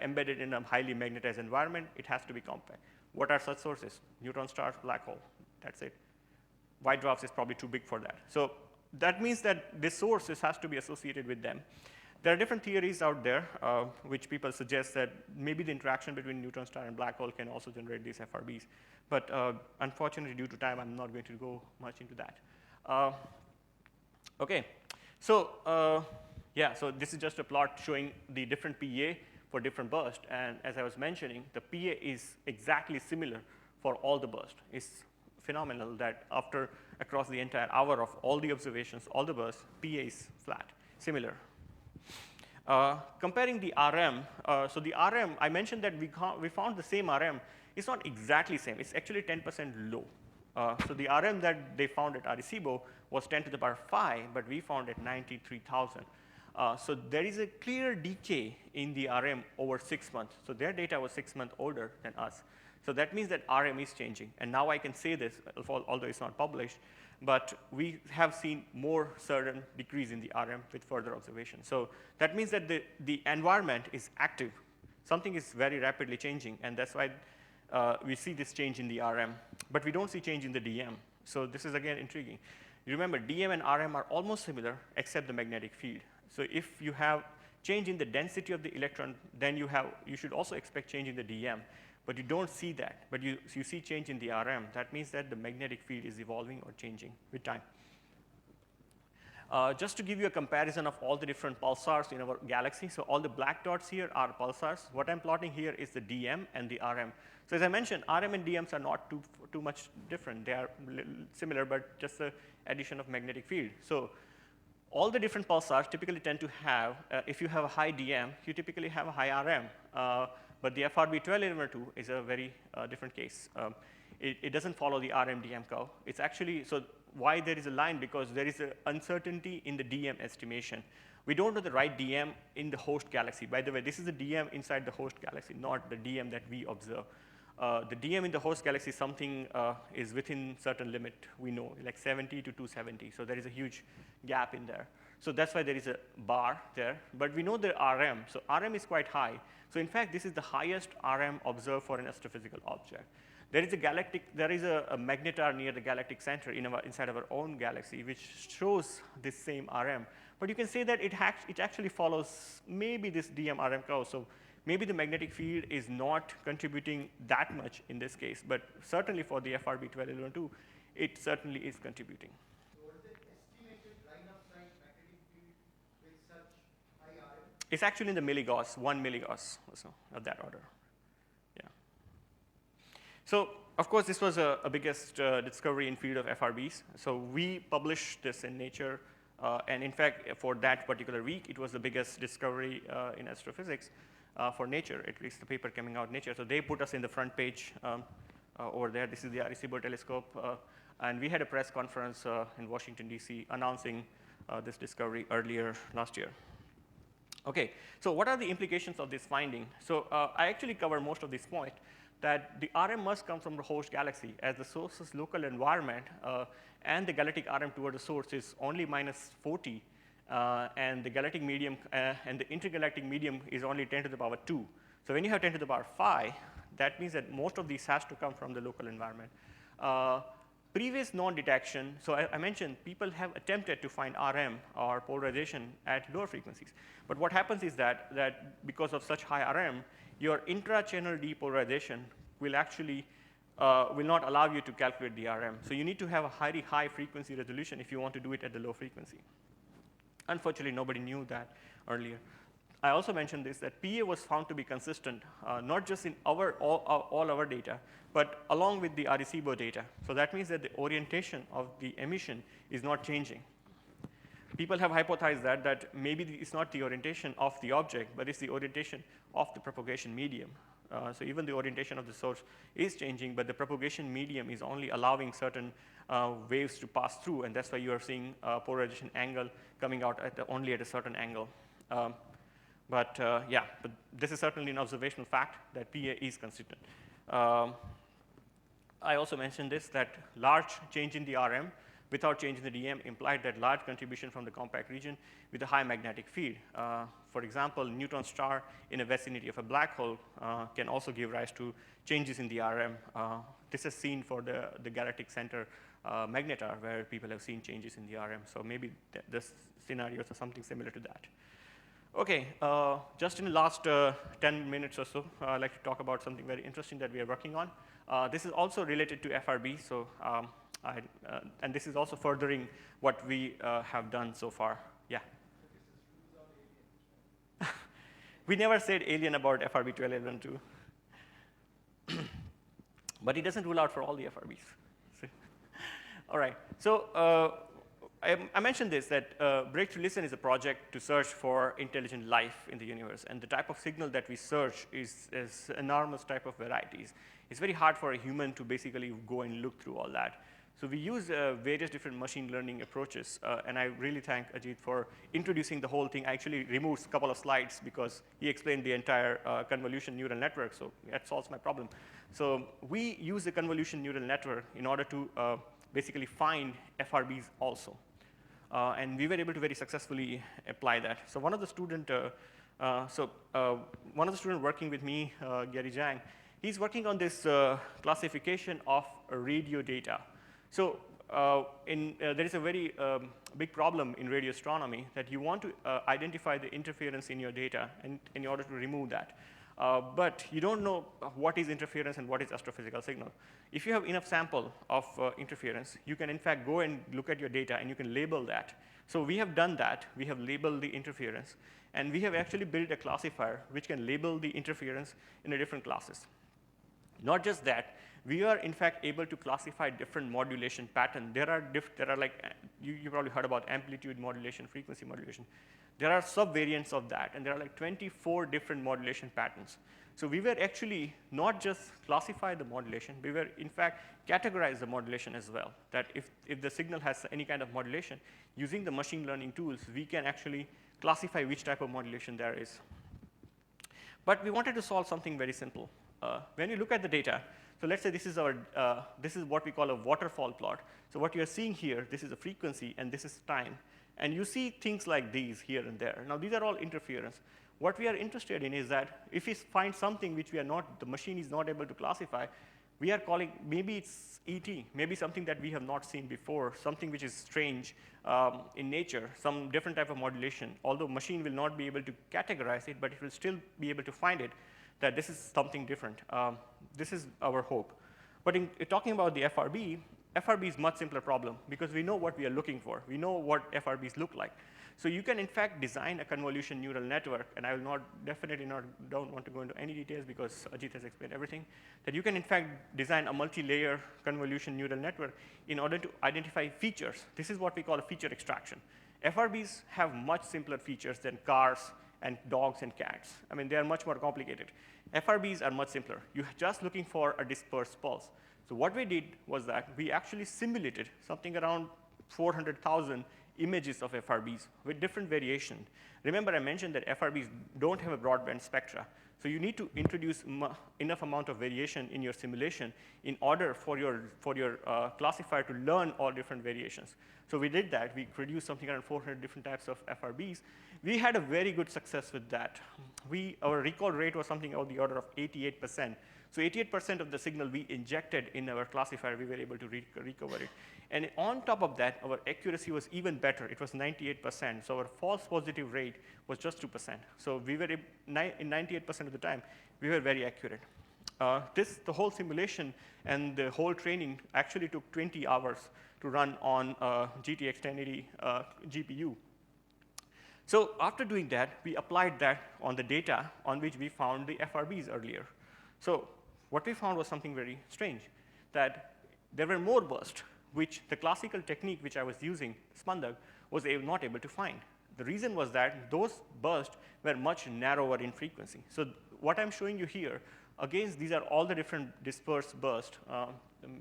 embedded in a highly magnetized environment. It has to be compact. What are such sources? Neutron stars, black hole. That's it. White dwarfs is probably too big for that. So that means that this source has to be associated with them. There are different theories out there which people suggest that maybe the interaction between neutron star and black hole can also generate these FRBs. But unfortunately, due to time, I'm not going to go much into that. OK. So so this is just a plot showing the different PA for different bursts. And as I was mentioning, the PA is exactly similar for all the bursts. It's phenomenal that across the entire hour of all the observations, all the bursts, PA is flat, similar. Comparing the RM, so the RM, I mentioned that we found the same RM. It's not exactly same. It's actually 10% low. So the RM that they found at Arecibo was 10 to the power 5, but we found at 93,000. So there is a clear decay in the RM over 6 months. So their data was 6 months older than us. So that means that RM is changing. And now I can say this, although it's not published, but we have seen more certain decrease in the RM with further observation. So that means that the environment is active. Something is very rapidly changing, and that's why we see this change in the RM. But we don't see change in the DM. So this is, again, intriguing. You remember, DM and RM are almost similar, except the magnetic field. So if you have change in the density of the electron, then you should also expect change in the DM. But you don't see that. But you see change in the RM. That means that the magnetic field is evolving or changing with time. Just to give you a comparison of all the different pulsars in our galaxy, so all the black dots here are pulsars. What I'm plotting here is the DM and the RM. So as I mentioned, RM and DMs are not too much different. They are similar, but just the addition of magnetic field. So all the different pulsars typically tend to have, if you have a high DM, you typically have a high RM. But the FRB 1211 is a very different case. It doesn't follow the RM-DM curve. It's actually, so why there is a line? Because there is an uncertainty in the DM estimation. We don't know the right DM in the host galaxy. By the way, this is the DM inside the host galaxy, not the DM that we observe. The DM in the host galaxy, something is within certain limit we know, like 70 to 270. So there is a huge gap in there. So that's why there is a bar there. But we know the RM. So RM is quite high. So in fact, this is the highest RM observed for an astrophysical object. There is a magnetar near the galactic center inside our own galaxy, which shows this same RM. But you can say that it actually follows maybe this DM-RM curve. So maybe the magnetic field is not contributing that much in this case. But certainly for the FRB 1211.2, it certainly is contributing. So what is the estimated line of sight magnetic field with such high RM? It's actually in the milligauss, 1 milligauss or so of that order. Yeah. So of course, this was a biggest discovery in field of FRBs. So we published this in Nature. And in fact, for that particular week, it was the biggest discovery in astrophysics for Nature, at least the paper coming out in Nature. So they put us in the front page over there. This is the Arecibo telescope. And we had a press conference in Washington, D.C., announcing this discovery earlier last year. OK, so what are the implications of this finding? So I actually cover most of this point, that the RM must come from the host galaxy, as the source's local environment and the galactic RM toward the source is only minus 40, and the galactic medium and the intergalactic medium is only 10 to the power 2. So when you have 10 to the power 5, that means that most of these has to come from the local environment. Previous non-detection, so I mentioned people have attempted to find RM or polarization at lower frequencies. But what happens is that because of such high RM, your intra-channel depolarization will actually will not allow you to calculate the RM. So you need to have a highly high frequency resolution if you want to do it at the low frequency. Unfortunately, nobody knew that earlier. I also mentioned this, that PA was found to be consistent, not just in all our data, but along with the Arecibo data. So that means that the orientation of the emission is not changing. People have hypothesized that maybe it's not the orientation of the object, but it's the orientation of the propagation medium. So even the orientation of the source is changing, but the propagation medium is only allowing certain waves to pass through, and that's why you are seeing polarization angle coming out only at a certain angle. But this is certainly an observational fact that PA is consistent. I also mentioned this, that large change in the RM without change in the DM implied that large contribution from the compact region with a high magnetic field. For example, neutron star in a vicinity of a black hole can also give rise to changes in the RM. This is seen for the galactic center magnetar, where people have seen changes in the RM. So maybe this scenarios are something similar to that. OK, just in the last 10 minutes or so, I'd like to talk about something very interesting that we are working on. This is also related to FRB, so, and this is also furthering what we have done so far. Yeah? We never said alien about FRB 1211.2. But it doesn't rule out for all the FRBs. All right, so I mentioned this, that Breakthrough Listen is a project to search for intelligent life in the universe. And the type of signal that we search is enormous type of varieties. It's very hard for a human to basically go and look through all that. So we use various different machine learning approaches. And I really thank Ajit for introducing the whole thing. I actually removed a couple of slides because he explained the entire convolution neural network. So that solves my problem. So we use the convolution neural network in order to basically find FRBs also. And we were able to very successfully apply that. So one of the student working with me, Gary Zhang, he's working on this classification of radio data. So there is a very big problem in radio astronomy that you want to identify the interference in your data in order to remove that. But you don't know what is interference and what is astrophysical signal. If you have enough sample of interference, you can in fact go and look at your data and you can label that. So we have done that. We have labeled the interference. And we have actually built a classifier which can label the interference in the different classes. Not just that, we are in fact able to classify different modulation pattern. There are like, you probably heard about amplitude modulation, frequency modulation. There are subvariants of that, and there are like 24 different modulation patterns. So we were actually not just classify the modulation, we were in fact categorize the modulation as well. That if the signal has any kind of modulation, using the machine learning tools, we can actually classify which type of modulation there is. But we wanted to solve something very simple. When you look at the data, so let's say this is this is what we call a waterfall plot. So what you are seeing here, this is a frequency and this is time. And you see things like these here and there. Now, these are all interference. What we are interested in is that if we find something which we are not, the machine is not able to classify, we are calling, maybe it's ET, maybe something that we have not seen before, something which is strange in nature, some different type of modulation. Although machine will not be able to categorize it, but it will still be able to find it, that this is something different. This is our hope. But in talking about the FRB, FRB is much simpler problem because we know what we are looking for. We know what FRBs look like. So you can, in fact, design a convolution neural network, and I will not, definitely not, don't want to go into any details because Ajit has explained everything, that you can, in fact, design a multi-layer convolution neural network in order to identify features. This is what we call a feature extraction. FRBs have much simpler features than cars and dogs and cats. I mean, they are much more complicated. FRBs are much simpler. You're just looking for a dispersed pulse. So what we did was that we actually simulated something around 400,000 images of FRBs with different variation. Remember, I mentioned that FRBs don't have a broadband spectra. So you need to introduce enough amount of variation in your simulation in order for your classifier to learn all different variations. So we did that. We produced something around 400 different types of FRBs. We had a very good success with that. Our recall rate was something of the order of 88%. So 88% of the signal we injected in our classifier, we were able to recover it. And on top of that, our accuracy was even better. It was 98%. So our false positive rate was just 2%. So we were, in 98% of the time, we were very accurate. The whole simulation and the whole training actually took 20 hours to run on GTX 1080 GPU. So after doing that, we applied that on the data on which we found the FRBs earlier. So what we found was something very strange, that there were more bursts, which the classical technique which I was using, Spandag, was not able to find. The reason was that those bursts were much narrower in frequency. So what I'm showing you here, again, these are all the different dispersed bursts.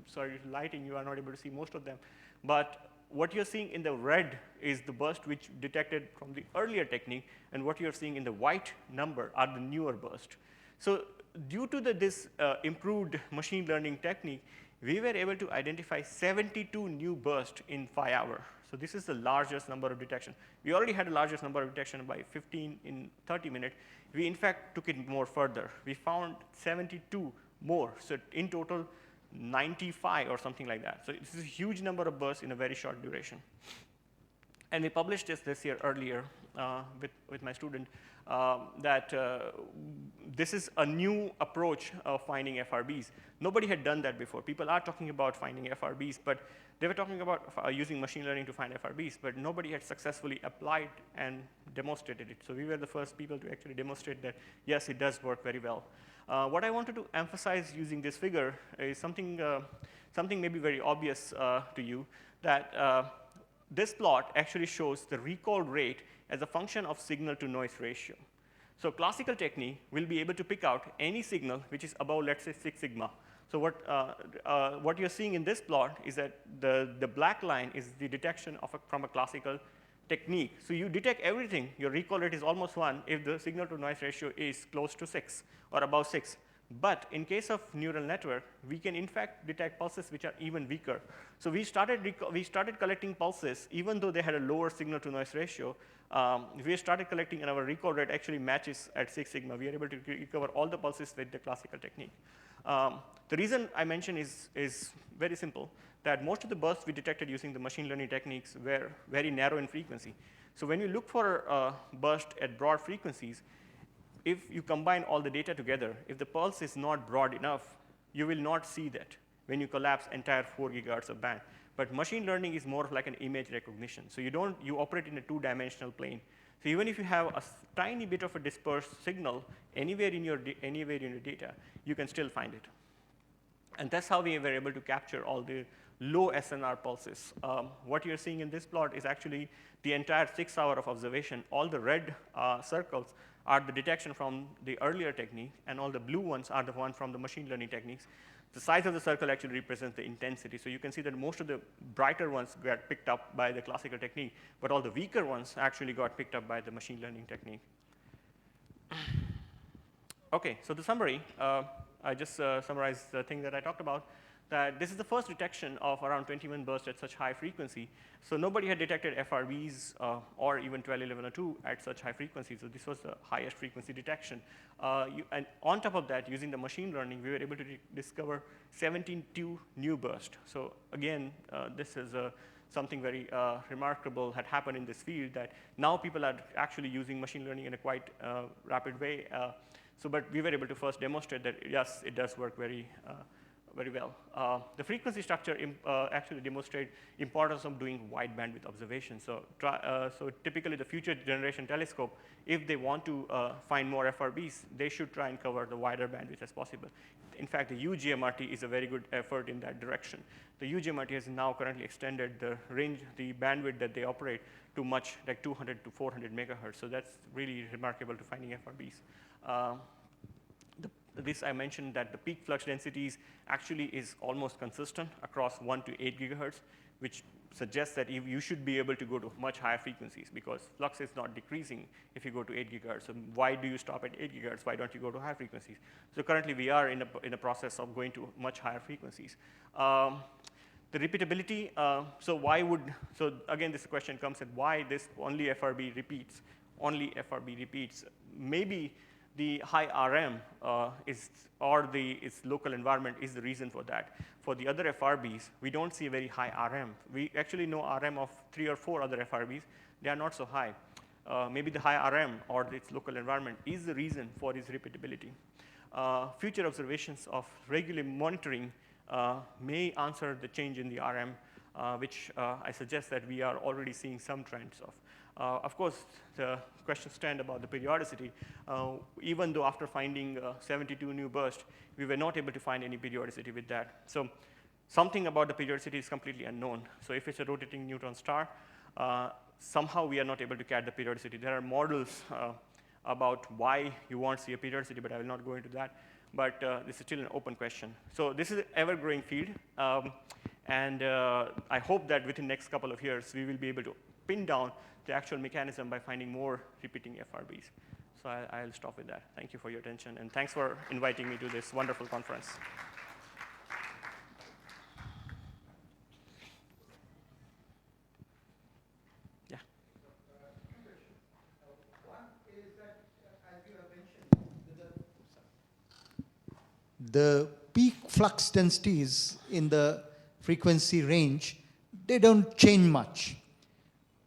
Sorry, lighting, you are not able to see most of them. But what you're seeing in the red is the burst which detected from the earlier technique, and what you're seeing in the white number are the newer bursts. So due to this improved machine learning technique, we were able to identify 72 new bursts in 5 hours. So this is the largest number of detection. We already had the largest number of detection by 15 in 30 minutes. We, in fact, took it more further. We found 72 more. So in total, 95 or something like that. So this is a huge number of bursts in a very short duration. And we published this year earlier with my student that this is a new approach of finding FRBs. Nobody had done that before. People are talking about finding FRBs, but they were talking about using machine learning to find FRBs, but nobody had successfully applied and demonstrated it. So we were the first people to actually demonstrate that, yes, it does work very well. What I wanted to emphasize using this figure is something maybe very obvious to you, that this plot actually shows the recall rate as a function of signal to noise ratio. So classical technique will be able to pick out any signal which is above, let's say, 6 sigma. So what you're seeing in this plot is that the black line is the detection from a classical technique. So you detect everything. Your recall rate is almost 1 if the signal to noise ratio is close to 6 or above 6. But in case of neural network, we can in fact detect pulses which are even weaker. So we started collecting pulses even though they had a lower signal to noise ratio. We started collecting, and our recall rate actually matches at 6 sigma. We are able to recover all the pulses with the classical technique. The reason I mention is very simple, that most of the bursts we detected using the machine learning techniques were very narrow in frequency. So when you look for a burst at broad frequencies, if you combine all the data together, if the pulse is not broad enough, you will not see that when you collapse entire 4 gigahertz of band. But machine learning is more like an image recognition. So you operate in a 2-dimensional plane. So even if you have a tiny bit of a dispersed signal anywhere in your data, you can still find it. And that's how we were able to capture all the low SNR pulses. What you're seeing in this plot is actually the entire 6 hour of observation. All the red circles are the detection from the earlier technique, and all the blue ones are the one from the machine learning techniques. The size of the circle actually represents the intensity. So you can see that most of the brighter ones got picked up by the classical technique, but all the weaker ones actually got picked up by the machine learning technique. OK, so the summary, I just summarized the thing that I talked about. that this is the first detection of around 21 bursts at such high frequency. So nobody had detected FRBs or even 121102 at such high frequency. So this was the highest frequency detection. And on top of that, using the machine learning, we were able to discover 17 new bursts. So again, this is something very remarkable had happened in this field, that now people are actually using machine learning in a quite rapid way. But we were able to first demonstrate that, yes, it does work very well. The frequency structure actually demonstrate importance of doing wide bandwidth observation. So typically the future generation telescope, if they want to find more FRBs, they should try and cover the wider bandwidth as possible. In fact, the UGMRT is a very good effort in that direction. The UGMRT has now currently extended the range, the bandwidth that they operate to much like 200 to 400 megahertz. So that's really remarkable to finding FRBs. This I mentioned that the peak flux densities actually is almost consistent across 1 to 8 gigahertz, which suggests that you should be able to go to much higher frequencies, because flux is not decreasing if you go to 8 gigahertz. So why do you stop at 8 gigahertz? Why don't you go to high frequencies? So currently we are in a process of going to much higher frequencies. The repeatability, so again this question comes at why this only FRB repeats, Maybe the high RM its local environment is the reason for that. For the other FRBs, we don't see a very high RM. We actually know RM of 3 or 4 other FRBs. They are not so high. Maybe the high RM or its local environment is the reason for its repeatability. Future observations of regular monitoring may answer the change in the RM, which I suggest that we are already seeing some trends of. Of course, the questions stand about the periodicity. Even though after finding 72 new bursts, we were not able to find any periodicity with that. So something about the periodicity is completely unknown. So if it's a rotating neutron star, somehow we are not able to catch the periodicity. There are models about why you won't see a periodicity, but I will not go into that. But this is still an open question. So this is an ever-growing field. And I hope that within the next couple of years, we will be able to pin down the actual mechanism by finding more repeating FRBs. So I'll stop with that. Thank you for your attention, and thanks for inviting me to this wonderful conference. Yeah. Two questions. One is that, as you have mentioned, the peak flux densities in the frequency range, they don't change much.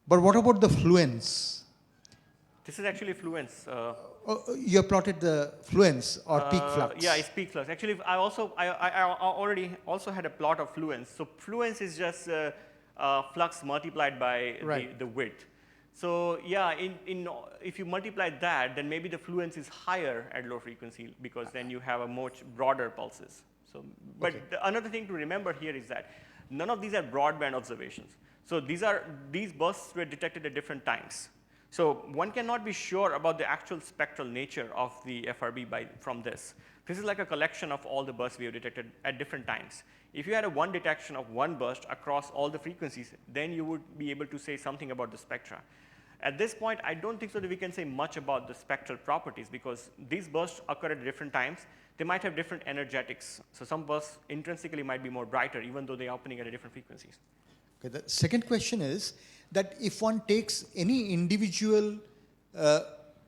But what about the fluence? This is actually fluence. You have plotted the fluence or peak flux. Yeah, it's peak flux. Actually, I already also had a plot of fluence. So fluence is just flux multiplied by the width. So yeah, if you multiply that, then maybe the fluence is higher at low frequency, because then you have a much broader pulses. So, but another thing to remember here is that none of these are broadband observations. So these bursts were detected at different times. So one cannot be sure about the actual spectral nature of the FRB from this. This is like a collection of all the bursts we have detected at different times. If you had a one detection of one burst across all the frequencies, then you would be able to say something about the spectra. At this point, I don't think so that we can say much about the spectral properties, because these bursts occur at different times. They might have different energetics. So some bursts intrinsically might be more brighter, even though they are opening at different frequencies. Okay, the second question is that if one takes any individual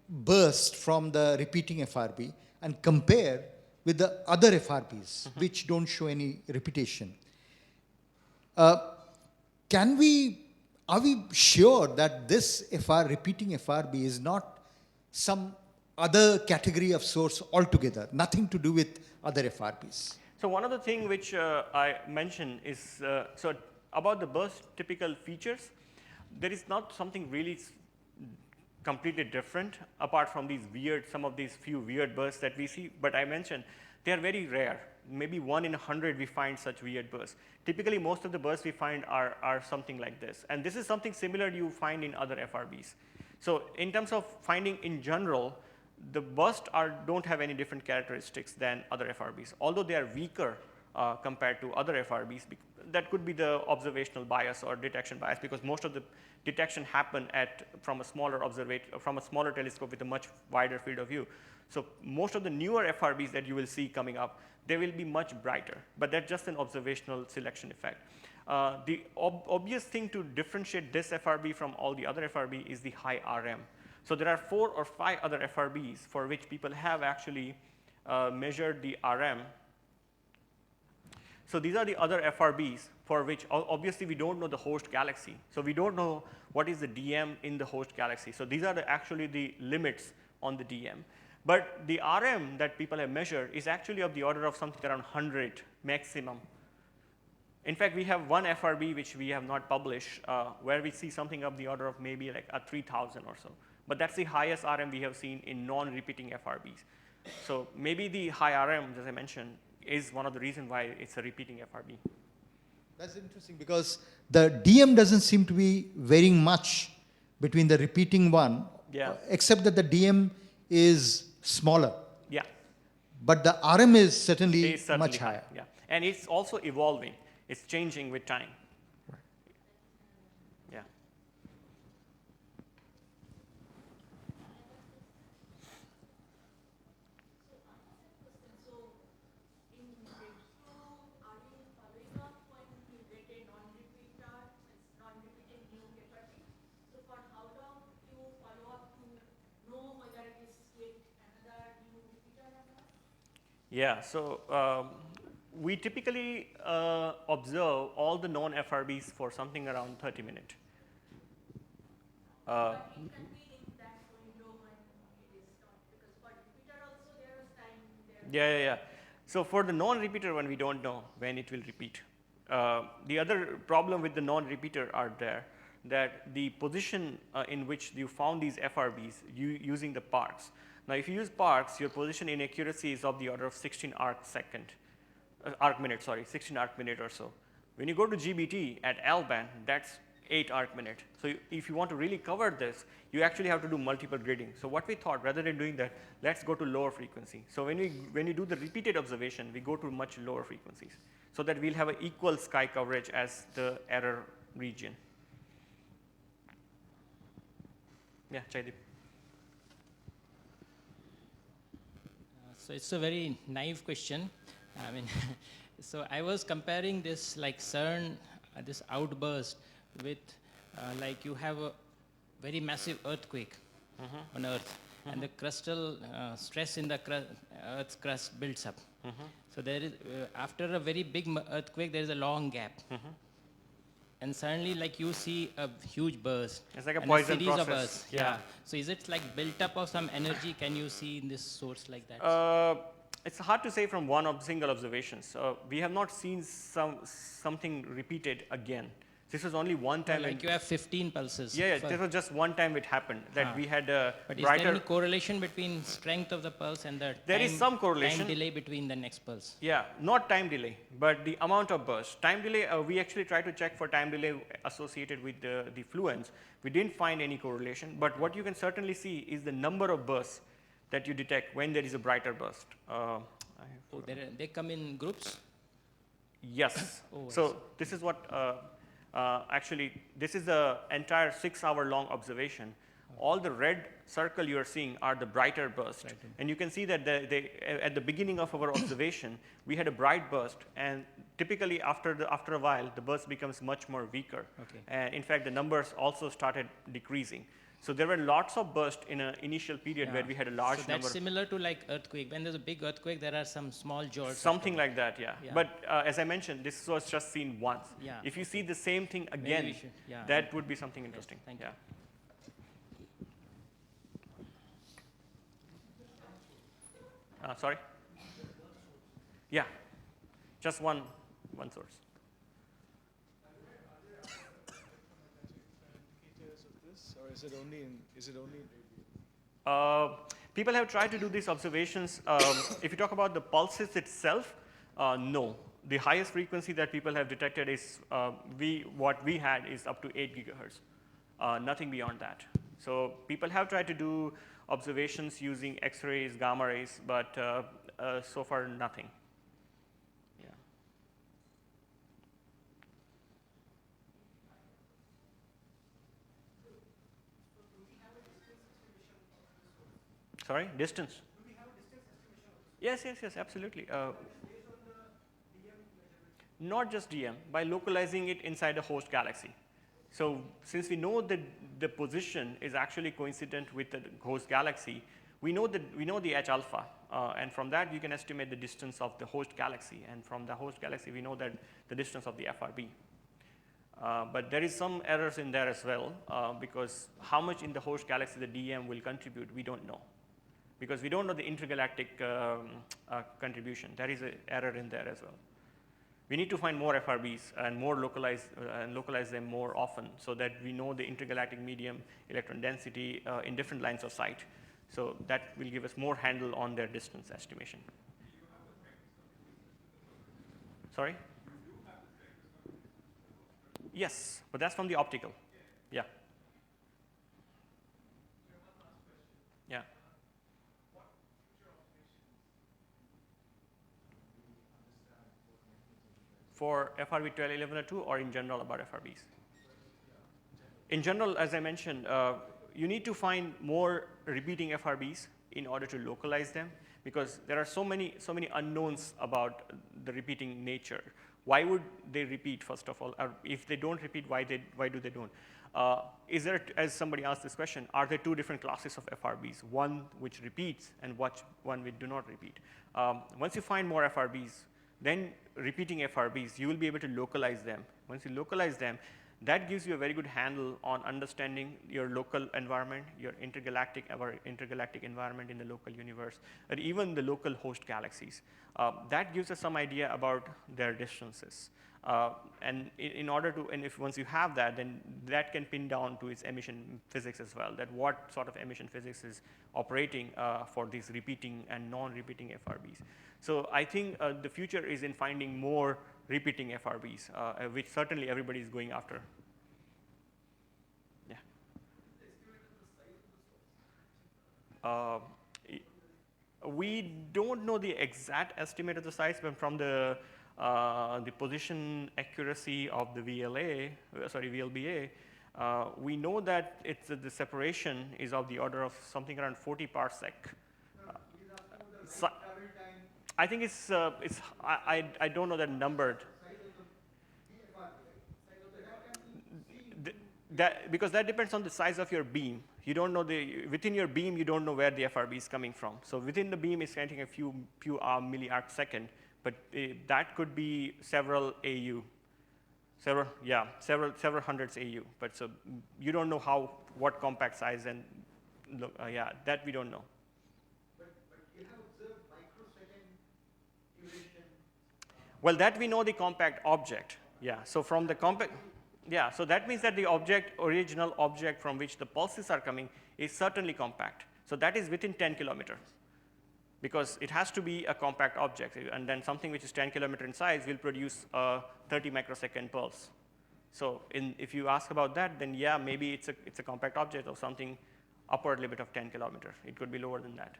burst from the repeating FRB and compare with the other FRBs, which don't show any repetition, are we sure that this repeating FRB is not some other category of source altogether, nothing to do with other FRBs? So one other thing which I mentioned is, about the burst typical features, there is not something really completely different apart from these some of these few weird bursts that we see. But I mentioned they are very rare. Maybe 1 in 100 we find such weird bursts. Typically, most of the bursts we find are something like this. And this is something similar you find in other FRBs. So in terms of finding in general, the bursts don't have any different characteristics than other FRBs. Although they are weaker compared to other FRBs. That could be the observational bias or detection bias, because most of the detection happen from a smaller telescope with a much wider field of view. So most of the newer FRBs that you will see coming up, they will be much brighter, but that's just an observational selection effect. The obvious thing to differentiate this FRB from all the other FRB is the high RM. So there are 4 or 5 other FRBs for which people have actually measured the RM. So these are the other FRBs for which obviously we don't know the host galaxy. So we don't know what is the DM in the host galaxy. So these are actually the limits on the DM. But the RM that people have measured is actually of the order of something around 100 maximum. In fact, we have one FRB which we have not published where we see something of the order of maybe like a 3,000 or so. But that's the highest RM we have seen in non-repeating FRBs. So maybe the high RM, as I mentioned, is one of the reasons why it's a repeating FRB. That's interesting because the DM doesn't seem to be varying much between the repeating one, except that the DM is smaller. Yeah. But the RM is certainly much higher. Yeah. And it's also evolving. It's changing with time. Right. Yeah. Yeah, so we typically observe all the non-FRBs for something around 30 minutes. But it can be in that window when it is not, because for repeater also there is time there. Yeah. So for the non-repeater one, we don't know when it will repeat. The other problem with the non-repeater are that the position in which you found these FRBs using the parks. Now, if you use parks, your position inaccuracy is of the order of 16 arc minute or so. When you go to GBT at L band, that's 8 arc minute. So if you want to really cover this, you actually have to do multiple grading. So what we thought, rather than doing that, let's go to lower frequency. So when you do the repeated observation, we go to much lower frequencies, so that we'll have an equal sky coverage as the error region. Yeah, Chaideep. So it's a very naive question. I mean, so I was comparing this like CERN, this outburst with like you have a very massive earthquake on Earth, and the crustal stress in the Earth's crust builds up. So there is after a very big earthquake, there is a long gap. And suddenly, like you see a huge burst. It's like a and poison series process. Of bursts. Yeah. So is it like built up of some energy? Can you see in this source like that? It's hard to say from single observation. So we have not seen something repeated again. This was only one time. Like you have 15 pulses. Yeah, this was just one time it happened that we had a but brighter. Is there any correlation between strength of the pulse and the There is some correlation. Time delay between the next pulse? Yeah, not time delay, but the amount of burst. Time delay, we actually tried to check for time delay associated with the fluence. We didn't find any correlation, but what you can certainly see is the number of bursts that you detect when there is a brighter burst. They come in groups? Yes. Oh, so this is what, actually, this is the entire 6-hour-long observation. All the red circle you are seeing are the brighter bursts. Right. And you can see that at the beginning of our observation, we had a bright burst, and typically after a while, the burst becomes much more weaker. Okay. And in fact, the numbers also started decreasing. So there were lots of bursts in an initial period where we had a large number. So that's similar to like earthquake. When there's a big earthquake, there are some small jolts. Something like that, yeah. But as I mentioned, this was just seen once. Yeah. If you see the same thing again, that would be something interesting. Thank you. Sorry? Yeah, just one source. Or is it only in people have tried to do these observations. If you talk about the pulses itself, no. The highest frequency that people have detected is what we had is up to 8 gigahertz. Nothing beyond that. So people have tried to do observations using X-rays, gamma rays, but so far nothing. Yeah. Sorry, distance. Do we have distance estimation also? Yes, absolutely. Based on the DM measurement? Not just DM, by localizing it inside a host galaxy. So since we know that the position is actually coincident with the host galaxy, we know the H alpha, and from that you can estimate the distance of the host galaxy, and from the host galaxy we know that the distance of the FRB. But there is some errors in there as well, because how much in the host galaxy the DM will contribute, we don't know. Because we don't know the intergalactic contribution. There is an error in there as well. We need to find more FRBs and localize them more often so that we know the intergalactic medium electron density in different lines of sight. So that will give us more handle on their distance estimation. Sorry? Yes, but that's from the optical. Yeah. Yeah. For FRB 12, 11, or 2, or in general about FRBs? In general, as I mentioned, you need to find more repeating FRBs in order to localize them, because there are so many unknowns about the repeating nature. Why would they repeat, first of all? Or if they don't repeat, why do they don't? Is there, as somebody asked this question, are there two different classes of FRBs? One which repeats and one which do not repeat. Once you find more FRBs, then repeating FRBs, you will be able to localize them. Once you localize them, that gives you a very good handle on understanding your local environment, your intergalactic environment in the local universe, or even the local host galaxies. That gives us some idea about their distances. And once you have that, then that can pin down to its emission physics as well, that what sort of emission physics is operating for these repeating and non-repeating FRBs. So I think the future is in finding more repeating FRBs, which certainly everybody is going after. Yeah. We don't know the exact estimate of the size, but from the position accuracy of the VLBA, we know that the separation is of the order of something around 40 parsec. I think I don't know that number. Because that depends on the size of your beam. You don't know within your beam, you don't know where the FRB is coming from. So within the beam, it's getting a few milliarc second, but that could be several AU, several hundreds AU. But so you don't know what compact size, and that we don't know. But you have observed microsecond duration. Well, that we know the compact object. Yeah. So from the compact. Yeah, so that means that the original object from which the pulses are coming is certainly compact. So that is within 10 kilometers, because it has to be a compact object, and then something which is 10 kilometers in size will produce a 30 microsecond pulse. So if you ask about that, then yeah, maybe it's a compact object of something upward limit of 10 kilometers. It could be lower than that.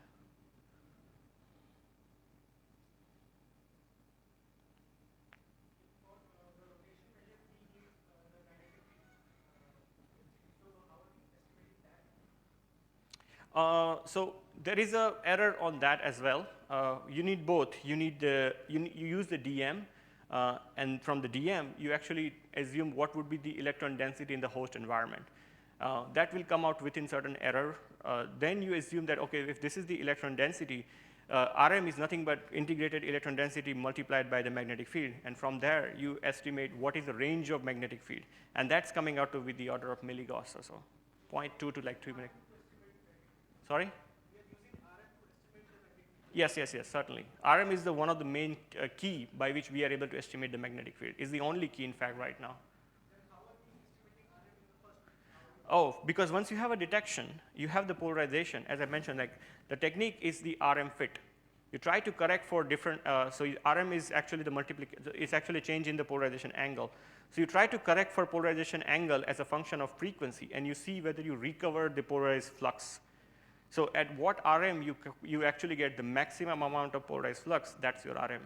So there is an error on that as well. You need both. You use the DM, and from the DM, you actually assume what would be the electron density in the host environment. That will come out within certain error. Then you assume that, okay, if this is the electron density, Rm is nothing but integrated electron density multiplied by the magnetic field. And from there, you estimate what is the range of magnetic field. And that's coming out to be the order of milligauss or so, 0.2 to like 3 minutes. Sorry? Yes, certainly. Rm is one of the main key by which we are able to estimate the magnetic field. It's the only key, in fact, right now. Then how are we estimating Rm in the first place? Oh, because once you have a detection, you have the polarization. As I mentioned, like the technique is the Rm fit. You try to correct for different, so Rm is actually it's actually a change in the polarization angle. So you try to correct for polarization angle as a function of frequency, and you see whether you recover the polarized flux. So at what Rm you actually get the maximum amount of polarized flux, that's your Rm.